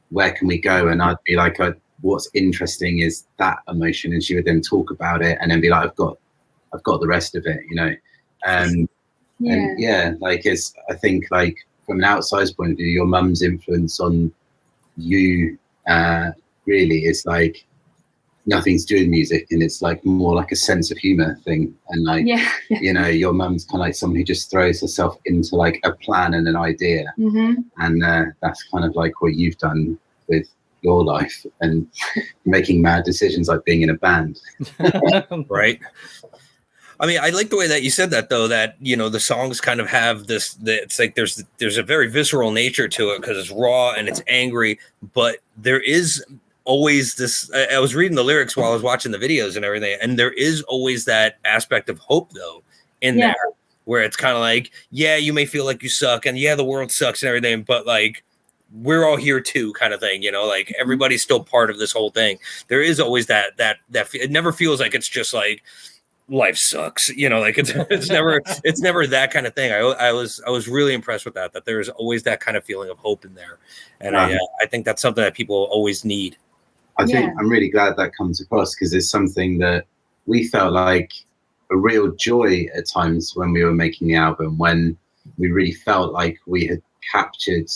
where can we go? And I'd be like, what's interesting is that emotion, and she would then talk about it and then be like, I've got the rest of it, you know. And like it's, I think like from an outsider's point of view, your mum's influence on you really is like nothing to do with music, and it's like more like a sense of humor thing. And like you know, your mum's kind of like someone who just throws herself into like a plan and an idea, and that's kind of like what you've done with your life and making mad decisions, like being in a band. Right. I mean, I like the way that you said that, though, that, you know, the songs kind of have this, it's like there's a very visceral nature to it because it's raw and it's angry, but there is always this, I was reading the lyrics while I was watching the videos and everything, and there is always that aspect of hope, though, in there, where it's kind of like, yeah, you may feel like you suck, and yeah, the world sucks and everything, but like, we're all here too, kind of thing, you know, like everybody's still part of this whole thing. There is always that it never feels like it's just like life sucks, you know, like it's never that kind of thing. I was really impressed with that there's always that kind of feeling of hope in there, and I think that's something that people always need. I think I'm really glad that comes across, because it's something that we felt like a real joy at times when we were making the album, when we really felt like we had captured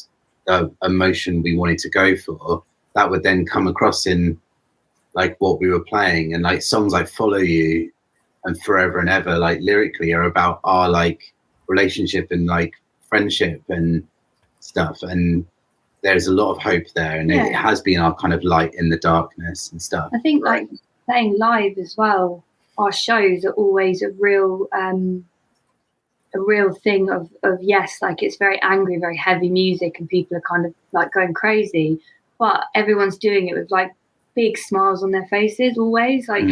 the emotion we wanted to go for. That would then come across in like what we were playing, and like songs like Follow You and Forever and Ever, like lyrically are about our like relationship and like friendship and stuff, and there's a lot of hope there, and it has been our kind of light in the darkness and stuff. I think like playing live as well, our shows are always a real thing of yes, like it's very angry, very heavy music, and people are kind of like going crazy, but everyone's doing it with like big smiles on their faces always. Like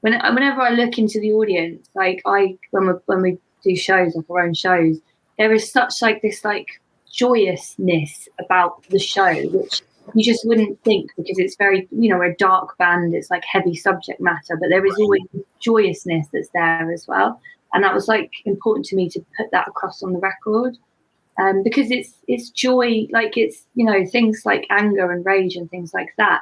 whenever I look into the audience, like when we do shows, like our own shows, there is such like this like joyousness about the show, which you just wouldn't think, because it's very, you know, a dark band, it's like heavy subject matter, but there is always joyousness that's there as well. And that was like important to me to put that across on the record, because it's joy, like it's, you know, things like anger and rage and things like that,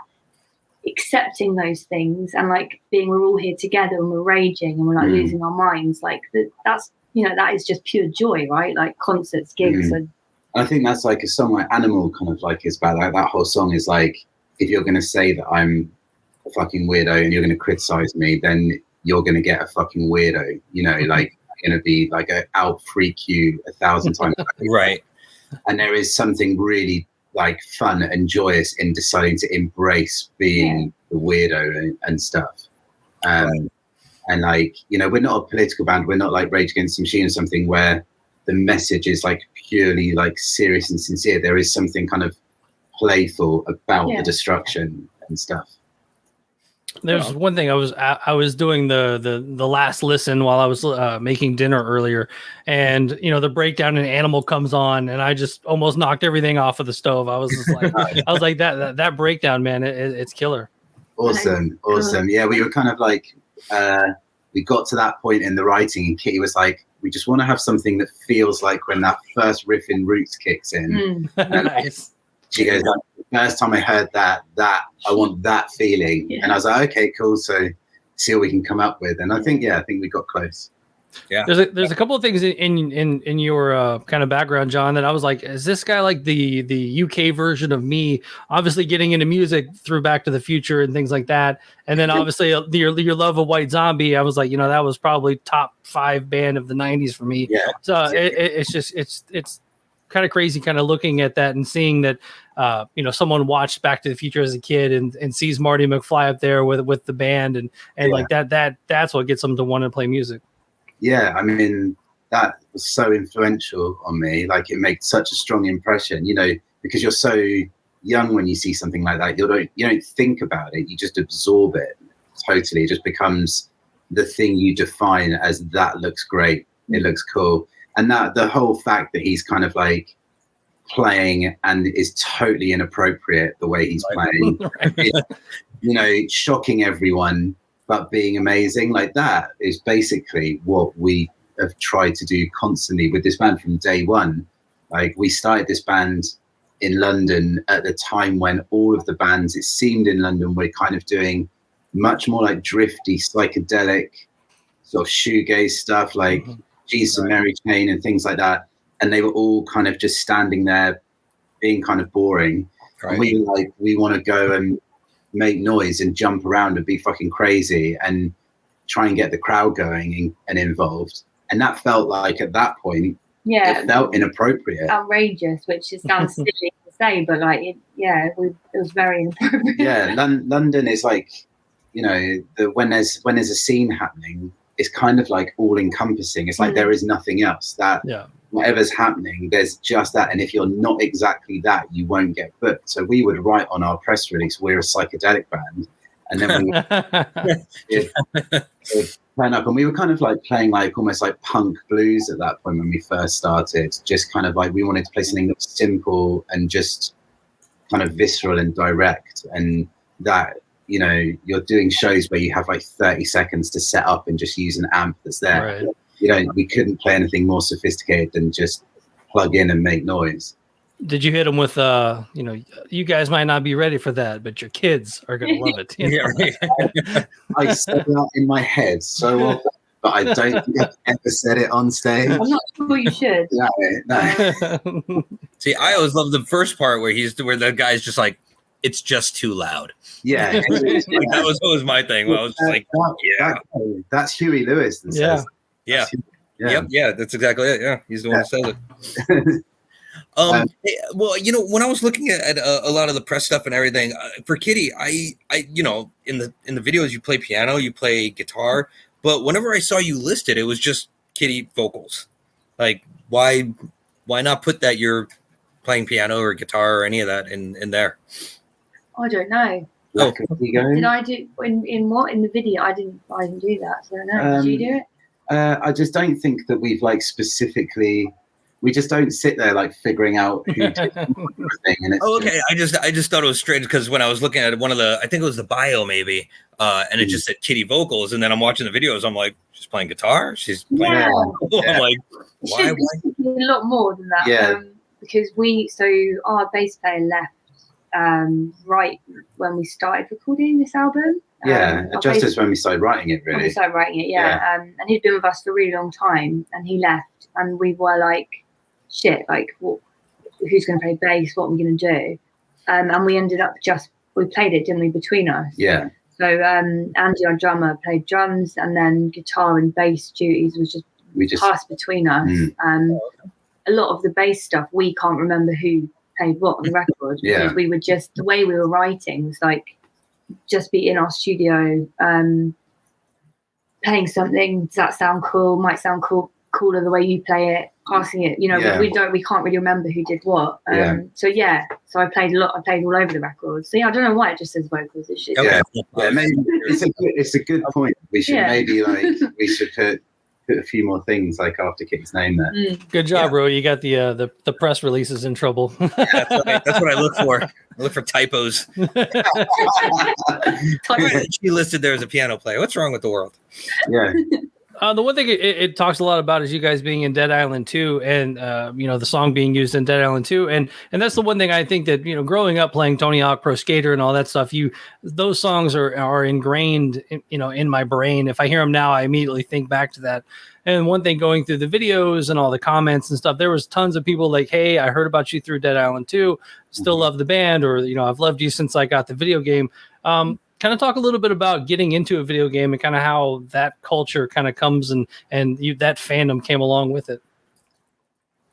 accepting those things and like being, we're all here together and we're raging and we're like losing our minds, like that's, you know, that is just pure joy, right? Like concerts, gigs. And I think that's like a song like Animal kind of like is about, like that whole song is like, if you're going to say that I'm a fucking weirdo and you're going to criticize me, then you're going to get a fucking weirdo, you know, like I'm going to be like I'll freak you 1,000 times. Right. And there is something really like fun and joyous in deciding to embrace being the weirdo and stuff. And like, you know, we're not a political band. We're not like Rage Against the Machine or something where the message is like purely like serious and sincere. There is something kind of playful about the destruction and stuff. There's one thing I was doing the last listen while I was making dinner earlier, and you know the breakdown in Animal comes on, and I just almost knocked everything off of the stove. I was just like, that breakdown, man, it's killer. Awesome. Yeah, we were kind of like we got to that point in the writing, and Kitty was like, we just want to have something that feels like when that first riff in Roots kicks in. Nice. She goes, the first time I heard that I want that feeling. And I was like, okay, cool. So see what we can come up with. And I think we got close. Yeah. There's a couple of things in your kind of background, John, that I was like, is this guy like the UK version of me? Obviously getting into music through Back to the Future and things like that. And then obviously your love of White Zombie, I was like, you know, that was probably top 5 band of the 90s for me. Yeah. So it's kind of crazy kind of looking at that and seeing that, you know, someone watched Back to the Future as a kid and sees Marty McFly up there with the band and like that's what gets them to want to play music. Yeah, I mean, that was so influential on me. Like it made such a strong impression, you know, because you're so young when you see something like that. You don't think about it. You just absorb it totally. It just becomes the thing you define as that looks great. It looks cool. And that the whole fact that he's kind of like playing and is totally inappropriate the way he's playing, you know, shocking everyone, but being amazing, like that is basically what we have tried to do constantly with this band from day one. Like we started this band in London at the time when all of the bands, it seemed in London, were kind of doing much more like drifty, psychedelic sort of shoegaze stuff, like Jesus and Mary Chain and things like that. And they were all kind of just standing there being kind of boring. Right. And we were like, we want to go and make noise and jump around and be fucking crazy and try and get the crowd going and involved. And that felt like at that point, it felt inappropriate. Outrageous, which sounds silly to say, but like, it was very inappropriate. Yeah, London is like, you know, when there's a scene happening, it's kind of like all encompassing. It's like there is nothing else. Whatever's happening, there's just that. And if you're not exactly that, you won't get booked. So we would write on our press release, we're a psychedelic band. And then we would turn up. And we were kind of like playing like almost like punk blues at that point when we first started. Just kind of like we wanted to play something that was simple and just kind of visceral and direct. And that, you know, you're doing shows where you have like 30 seconds to set up and just use an amp that's there. Right. You know, we couldn't play anything more sophisticated than just plug in and make noise. Did you hit them with, you know, you guys might not be ready for that, but your kids are going to love it. Yeah, right. I said that in my head so often, but I don't think I've ever said it on stage. I'm not sure you should. No. See, I always love the first part where the guy's just like it's just too loud. Yeah, Like, that was always my thing. I was just like, that's Huey Lewis. That says yeah. Yep, yeah, that's exactly it. Yeah, he's the one who says it. Well, you know, when I was looking at a lot of the press stuff and everything for Kitty, I, you know, in the videos you play piano, you play guitar, but whenever I saw you listed, it was just Kitty vocals. Like, why not put that you're playing piano or guitar or any of that in there? I don't know. Oh, did I do in what in the video? I didn't do that. So I don't know. Did you do it? I just don't think that we've like specifically. We just don't sit there like figuring out who did everything. And it's okay. I just thought it was strange because when I was looking at one of the, I think it was the bio maybe, and it just said Kitty vocals, and then I'm watching the videos. I'm like, she's playing guitar. She's playing. Yeah. I'm like, why? A lot more than that. Yeah. Because our bass player left right when we started recording this album. Just as when we started writing it, really. When we started writing it, and he'd been with us for a really long time, and he left, and we were like, shit, like, who's going to play bass? What are we going to do? And we ended up we played it, didn't we, between us? Yeah. So Andy, our drummer, played drums, and then guitar and bass duties was just passed between us. A lot of the bass stuff, we can't remember who played what on the record, because we were just, the way we were writing was like, just be in our studio, playing something. Does that sound cool? Might sound cooler the way you play it. Passing it, you know, we can't really remember who did what. So I played a lot. I played all over the record. So I don't know why it just says vocals. It's just, maybe it's a good point. We should maybe put a few more things like after Kitty's name there. Good job, bro. You got the press releases in trouble. That's right. That's what I look for. I look for typos. She listed there as a piano player. What's wrong with the world? Yeah. The one thing it talks a lot about is you guys being in Dead Island 2, and the song being used in Dead Island 2, and that's the one thing I think that, growing up playing Tony Hawk Pro Skater and all that stuff, those songs are ingrained in my brain. If I hear them now, I immediately think back to that. And one thing, going through the videos and all the comments and stuff, there was tons of people like, hey, I heard about you through Dead Island 2, still love the band, or I've loved you since I got the video game. Kind of talk a little bit about getting into a video game and kind of how that culture kind of comes and that fandom came along with it.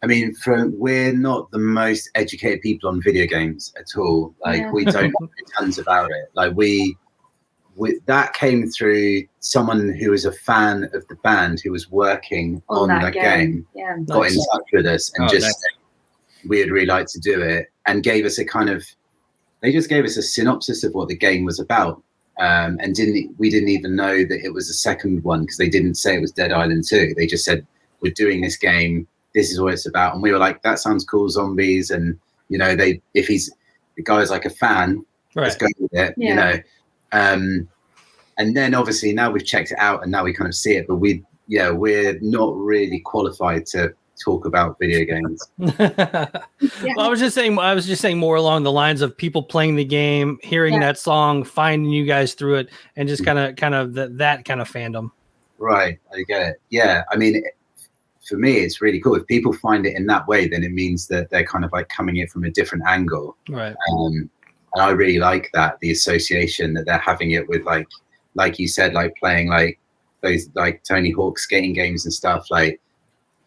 I mean, we're not the most educated people on video games at all. Like, we don't know tons about it. Like, we that came through someone who was a fan of the band who was working on that game. Yeah. Got in touch with us and we'd really like to do it, and gave us they just gave us a synopsis of what the game was about, and we didn't even know that it was a second one, because they didn't say it was Dead Island 2. They just said, we're doing this game, this is what it's about. And we were like, that sounds cool, zombies. And if the guy is like a fan, let's go with it. And then obviously now we've checked it out and now we kind of see it, but we're not really qualified to talk about video games. Well, I was just saying more along the lines of people playing the game, hearing that song, finding you guys through it, and just kind of that kind of fandom. Right, I get it. Yeah, I mean, for me, it's really cool. If people find it in that way, then it means that they're kind of like coming in from a different angle. Right. And I really like that, the association that they're having it with, like you said, like playing like those like Tony Hawk skating games and stuff, like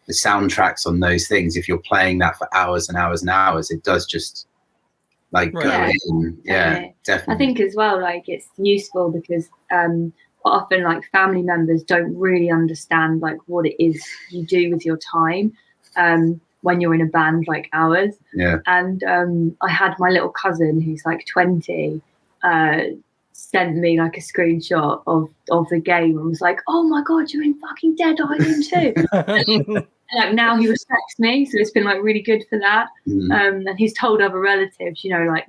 the soundtracks on those things. If you're playing that for hours and hours and hours, it does just like go in. Yeah, definitely. I think as well, like, it's useful because often like family members don't really understand like what it is you do with your time when you're in a band like ours. Yeah. And I had my little cousin who's like 20 sent me like a screenshot of the game and was like, oh my god, you're in fucking Dead Island 2. Like, now he respects me, so it's been like really good for that. And he's told other relatives, like,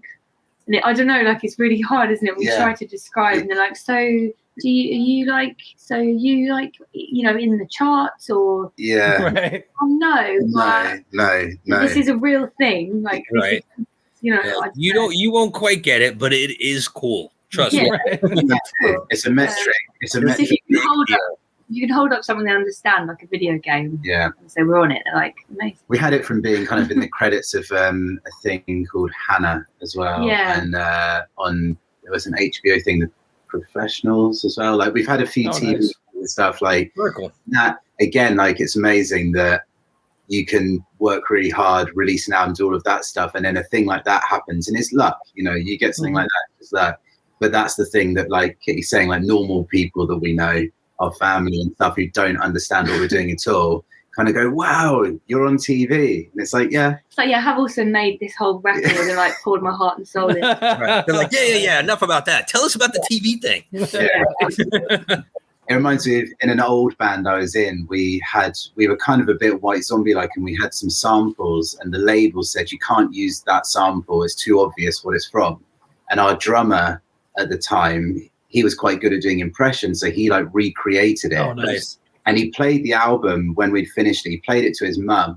and I don't know, like, it's really hard, isn't it? We try to describe, and they're like, so are you like in the charts, or right? Oh no, this is a real thing, like, right? You won't quite get it, but it is cool. Trust me. It's a metric. It's a metric. you can hold up something they understand, like a video game. Yeah. And so we're on it. They're like, amazing. We had it from being kind of in the credits of a thing called Hannah as well. Yeah. And there was an HBO thing, The Professionals as well. Like we've had a few TV and stuff like cool. that. Again, like it's amazing that you can work really hard, release an album, do all of that stuff, and then a thing like that happens, and it's luck. You know, you get something like that, it's luck. But that's the thing that, like Kitty's saying, like normal people that we know, our family and stuff, who don't understand what we're doing at all, kind of go, "Wow, you're on TV," and it's like, yeah. It's like, yeah, I have also made this whole record and like poured my heart and soul in. Right. They're like, yeah. Enough about that. Tell us about the TV thing. Yeah. It reminds me of in an old band I was in, we were kind of a bit White Zombie-like, and we had some samples, and the label said you can't use that sample, it's too obvious what it's from. And our drummer at the time, he was quite good at doing impressions, so he like recreated it. Oh, nice. And he played the album when we'd finished it. He played it to his mum,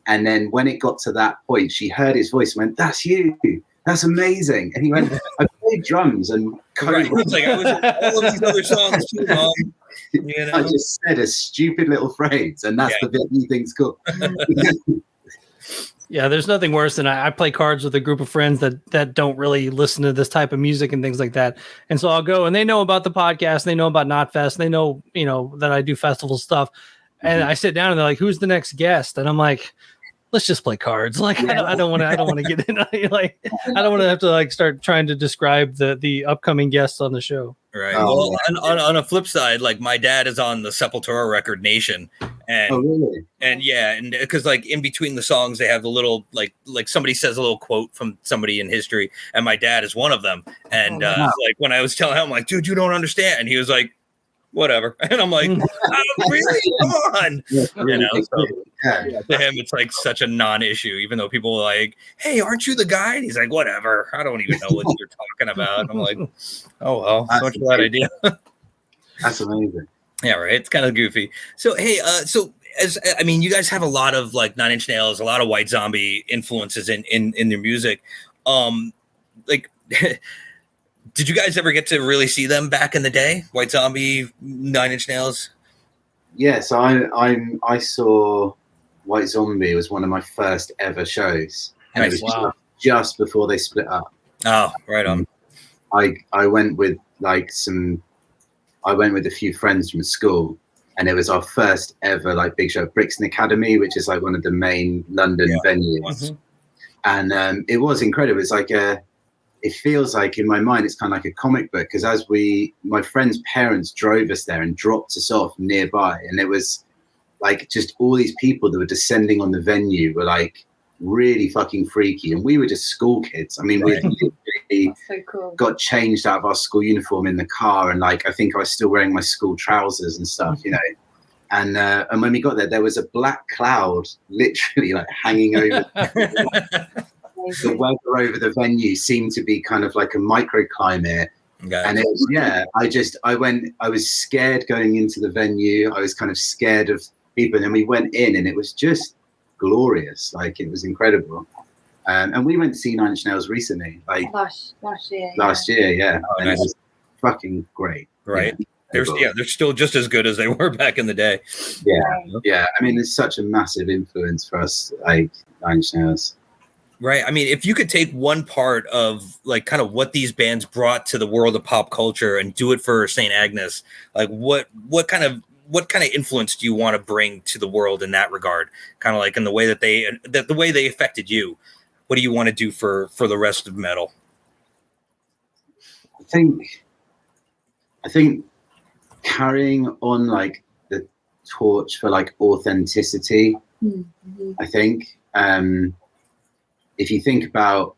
and then when it got to that point, she heard his voice and went, "That's you. That's amazing." And he went, "I played drums and right. It's like I was in all of these other songs too, Mom." You know? I just said a stupid little phrase, and that's the bit he thinks cool. Yeah, there's nothing worse than I play cards with a group of friends that don't really listen to this type of music and things like that. And so I'll go, and they know about the podcast, they know about Knotfest, they know, you know, that I do festival stuff. And I sit down and they're like, "Who's the next guest?" And I'm like, "Let's just play cards." Like, I don't want to get in. Like, I don't want to have to like start trying to describe the upcoming guests on the show. Right. Well, on a flip side, like my dad is on the Sepultura record Nation, and really? And because like in between the songs they have the little like somebody says a little quote from somebody in history, and my dad is one of them. And like when I was telling him, I'm like, "Dude, you don't understand," and he was like, "Whatever," and I'm like, "Oh, really? Come on," you know. So, to him, it's like such a non-issue, even though people are like, "Hey, aren't you the guy?" And he's like, "Whatever. I don't even know what you're talking about." And I'm like, "Oh well, so much for that idea." That's amazing. Yeah, right. It's kind of goofy. So hey, you guys have a lot of like Nine Inch Nails, a lot of White Zombie influences in their music. Like. Did you guys ever get to really see them back in the day? White Zombie, Nine Inch Nails? Yes, I saw White Zombie. It was one of my first ever shows. And it was just before they split up. Oh, right on. I went with a few friends from school, and it was our first ever like big show at Brixton Academy, which is like one of the main London venues. Mm-hmm. And it was incredible. It's like it feels like in my mind it's kind of like a comic book, because my friend's parents drove us there and dropped us off nearby, and it was like just all these people that were descending on the venue were like really fucking freaky, and we were just school kids. I mean, we literally got changed out of our school uniform in the car, and like I think I was still wearing my school trousers and stuff, you know. And when we got there was a black cloud literally like hanging over. The weather over the venue seemed to be kind of like a microclimate. Okay. And it was, I was scared going into the venue. I was kind of scared of people. And then we went in and it was just glorious. Like it was incredible. And we went to see Nine Inch Nails recently. Like last year, yeah. Oh, and nice. It was fucking great. Right. Yeah. They're still just as good as they were back in the day. Yeah. I mean, there's such a massive influence for us, like Nine Inch Nails. Right. I mean, if you could take one part of like kind of what these bands brought to the world of pop culture and do it for Saint Agnes, like what kind of influence do you want to bring to the world in that regard? Kind of like in the way that the way they affected you. What do you want to do for the rest of metal? I think carrying on like the torch for like authenticity. Mm-hmm. I think. If you think about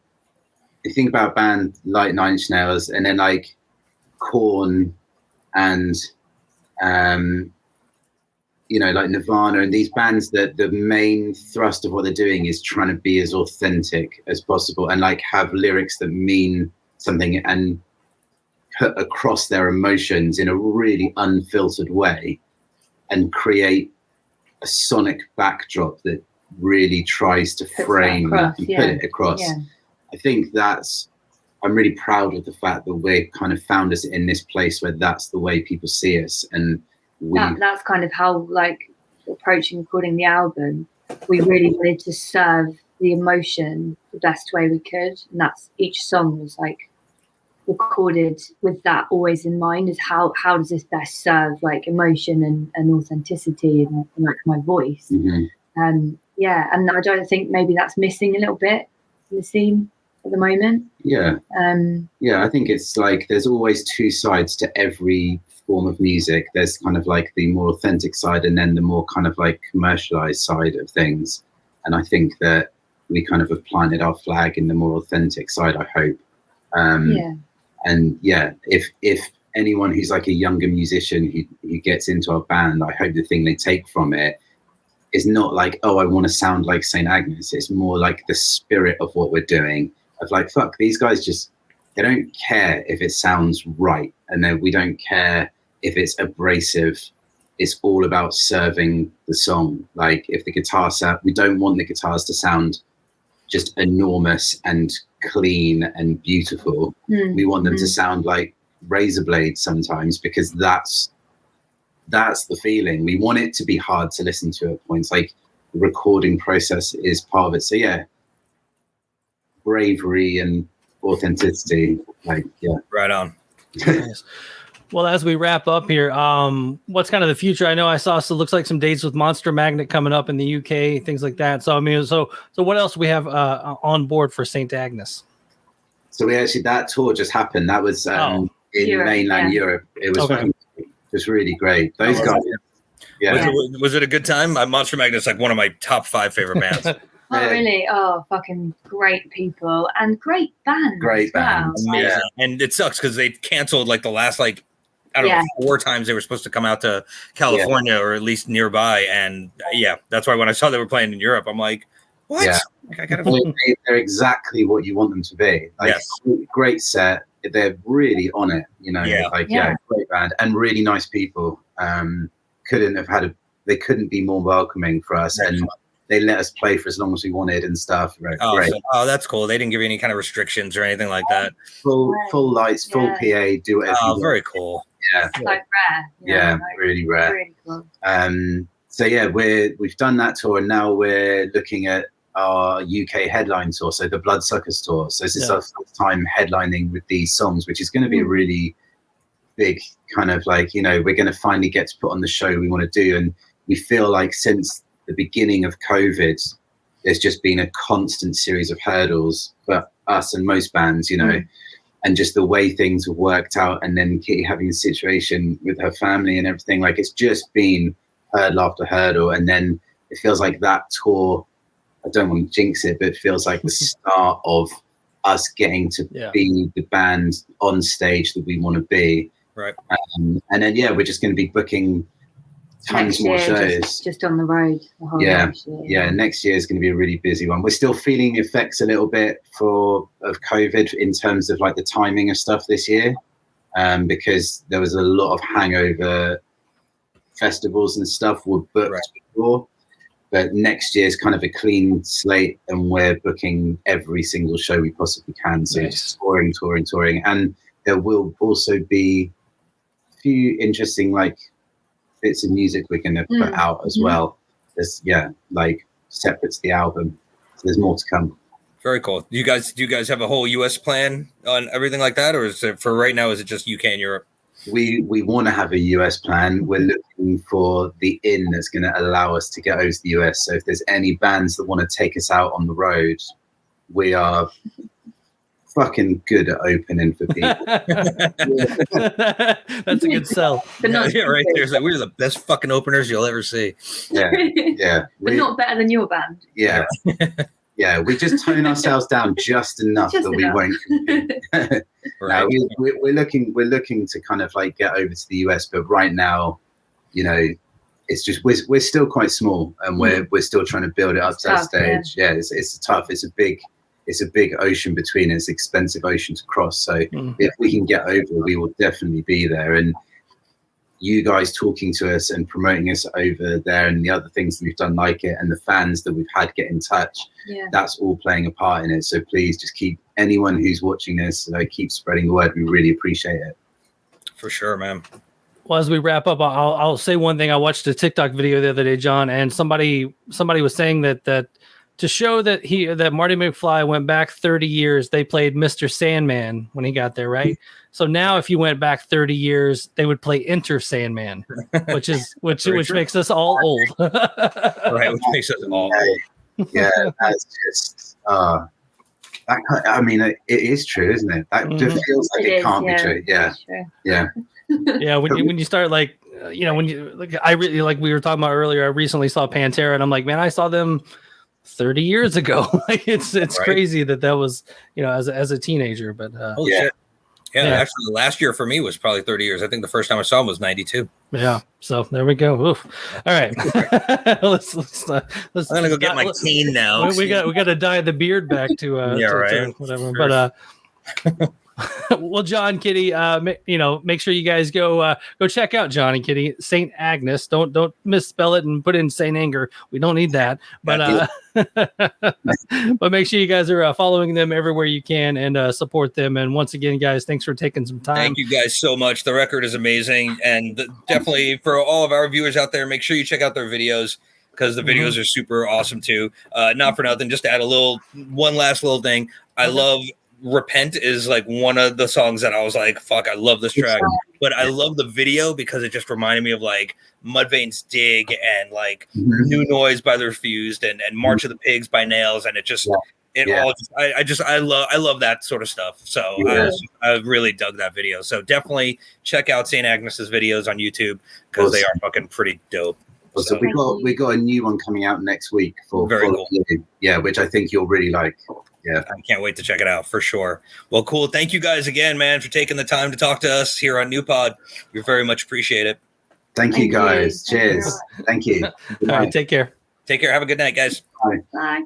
a band like Nine Inch Nails, and then like Korn and like Nirvana and these bands, that the main thrust of what they're doing is trying to be as authentic as possible and like have lyrics that mean something and put across their emotions in a really unfiltered way and create a sonic backdrop that really tries to frame and put it across. Yeah. I think I'm really proud of the fact that we're kind of found us in this place where that's the way people see us, and that's kind of how, like, approaching recording the album, we really wanted to serve the emotion the best way we could, and that's each song was like recorded with that always in mind, is how does this best serve like emotion and authenticity and like my voice. And I don't think maybe that's missing a little bit in the scene at the moment. I think it's like there's always two sides to every form of music. There's kind of like the more authentic side and then the more kind of like commercialized side of things, and I think that we kind of have planted our flag in the more authentic side, I hope. And if anyone who's like a younger musician who gets into our band, I hope the thing they take from it is not like, oh, I want to sound like Saint Agnes. It's more like the spirit of what we're doing, of like, fuck, these guys they don't care if it sounds right, and then we don't care if it's abrasive. It's all about serving the song. Like if the guitar sound, we don't want the guitars to sound just enormous and clean and beautiful. We want them to sound like razor blades sometimes, because that's the feeling. We want it to be hard to listen to at points. Like the recording process is part of it. So bravery and authenticity. Like right on. Nice. Well, as we wrap up here, what's kind of the future? I know I saw, so it looks like some dates with Monster Magnet coming up in the UK, things like that. So, I mean, so what else do we have on board for Saint Agnes? So that tour just happened. That was in Europe, mainland Europe. It was just really great. Those guys. Yeah. Was it a good time? Monster Magnet's like one of my top 5 favorite bands. Oh, really? Oh, fucking great people and great bands. Great bands. Amazing. Yeah. And it sucks because they canceled like the last, like, I don't know, 4 times they were supposed to come out to California or at least nearby. And that's why when I saw they were playing in Europe, I'm like, what? Yeah. Like, they're exactly what you want them to be. Like, great set. They're really on it, you know. Great band and really nice people. They couldn't be more welcoming for us, and they let us play for as long as we wanted and stuff. Right. Great. That's cool. They didn't give you any kind of restrictions or anything like that. Full lights, full PA, do whatever. Oh, very cool. Yeah. So rare. Really rare. Really cool. So we've done that tour, and now we're looking at our UK headline tour, so the Bloodsuckers tour. So this is our first time headlining with these songs, which is going to be a really big kind of like, you know, we're going to finally get to put on the show we want to do. And we feel like since the beginning of COVID, there's just been a constant series of hurdles for us and most bands, you know, and just the way things have worked out. And then Kitty having a situation with her family and everything, like it's just been hurdle after hurdle. And then it feels like that tour, I don't want to jinx it, but it feels like the start of us getting to be the band on stage that we want to be. Right. And then, we're just going to be booking tons more shows. Just on the road. The whole year. Next year is going to be a really busy one. We're still feeling the effects a little bit of COVID in terms of like the timing of stuff this year, because there was a lot of hangover festivals and stuff were booked before. But next year is kind of a clean slate, and we're booking every single show we possibly can. So just touring. And there will also be a few interesting like bits of music we're going to put out as well. There's like separate to the album. So there's more to come. Very cool. Do you guys have a whole US plan on everything like that, or is it for right now? Is it just UK and Europe? We want to have a US plan. We're looking for the in that's going to allow us to get over to the US. So if there's any bands that want to take us out on the road, we are fucking good at opening for people. That's a good sell. But right there. Like, we're the best fucking openers you'll ever see. Yeah. But not better than your band. Yeah. Yeah, we just tone ourselves down just enough that we won't compete. Right. We're looking to kind of like get over to the US, but right now, you know, it's just we're still quite small, and we're still trying to build it up to that stage. Yeah, it's tough. It's a big ocean between us, expensive ocean to cross. So if we can get over, we will definitely be there. And you guys talking to us and promoting us over there, and the other things that we've done like it, and the fans that we've had get in touch, that's all playing a part in it. So please just keep anyone who's watching this, keep spreading the word. We really appreciate it. For sure, man. Well, as we wrap up, I'll say one thing. I watched a TikTok video the other day, John, and somebody was saying that to show that Marty McFly went back 30 years, they played Mr. Sandman when he got there, right? So now, if you went back 30 years, they would play Enter Sandman, which makes us all old. Right, which makes us all old. Yeah, that's just. I mean, it is true, isn't it? That just feels like it can't be true. Yeah, yeah. Yeah, when you start when you I really like we were talking about earlier. I recently saw Pantera, and I'm like, man, I saw them 30 years ago. Like it's right. Crazy that was as a teenager. But holy shit. Yeah, actually, last year for me was probably 30 years. I think the first time I saw him was 92. Yeah, so there we go. Oof. All right, let's. I'm gonna go get my cane now. We got to dye the beard back to to whatever. Sure. But well, John, Kitty, make sure you guys go check out John and Kitty, Saint Agnes. Don't misspell it and put in Saint Anger. We don't need that. But but make sure you guys are following them everywhere you can and support them. And once again, guys, thanks for taking some time. Thank you guys so much. The record is amazing, and definitely for all of our viewers out there, make sure you check out their videos because the videos are super awesome too. Not for nothing, just to add one last little thing. I love. Repent is like one of the songs that I was like, fuck, I love this track. But I love the video because it just reminded me of like Mudvayne's Dig and like New Noise by The Refused and March of the Pigs by Nails. And it just, I love that sort of stuff. So I really dug that video. So definitely check out Saint Agnes's videos on YouTube because they are fucking pretty dope. So we got a new one coming out next week for very cool. Yeah, which I think you'll really like. Yeah, I can't wait to check it out for sure. Well, cool. Thank you guys again, man, for taking the time to talk to us here on New Pod. We very much appreciate it. Thank you, guys. Cheers. Thank you. All right, take care. Take care. Have a good night, guys. Bye. Bye.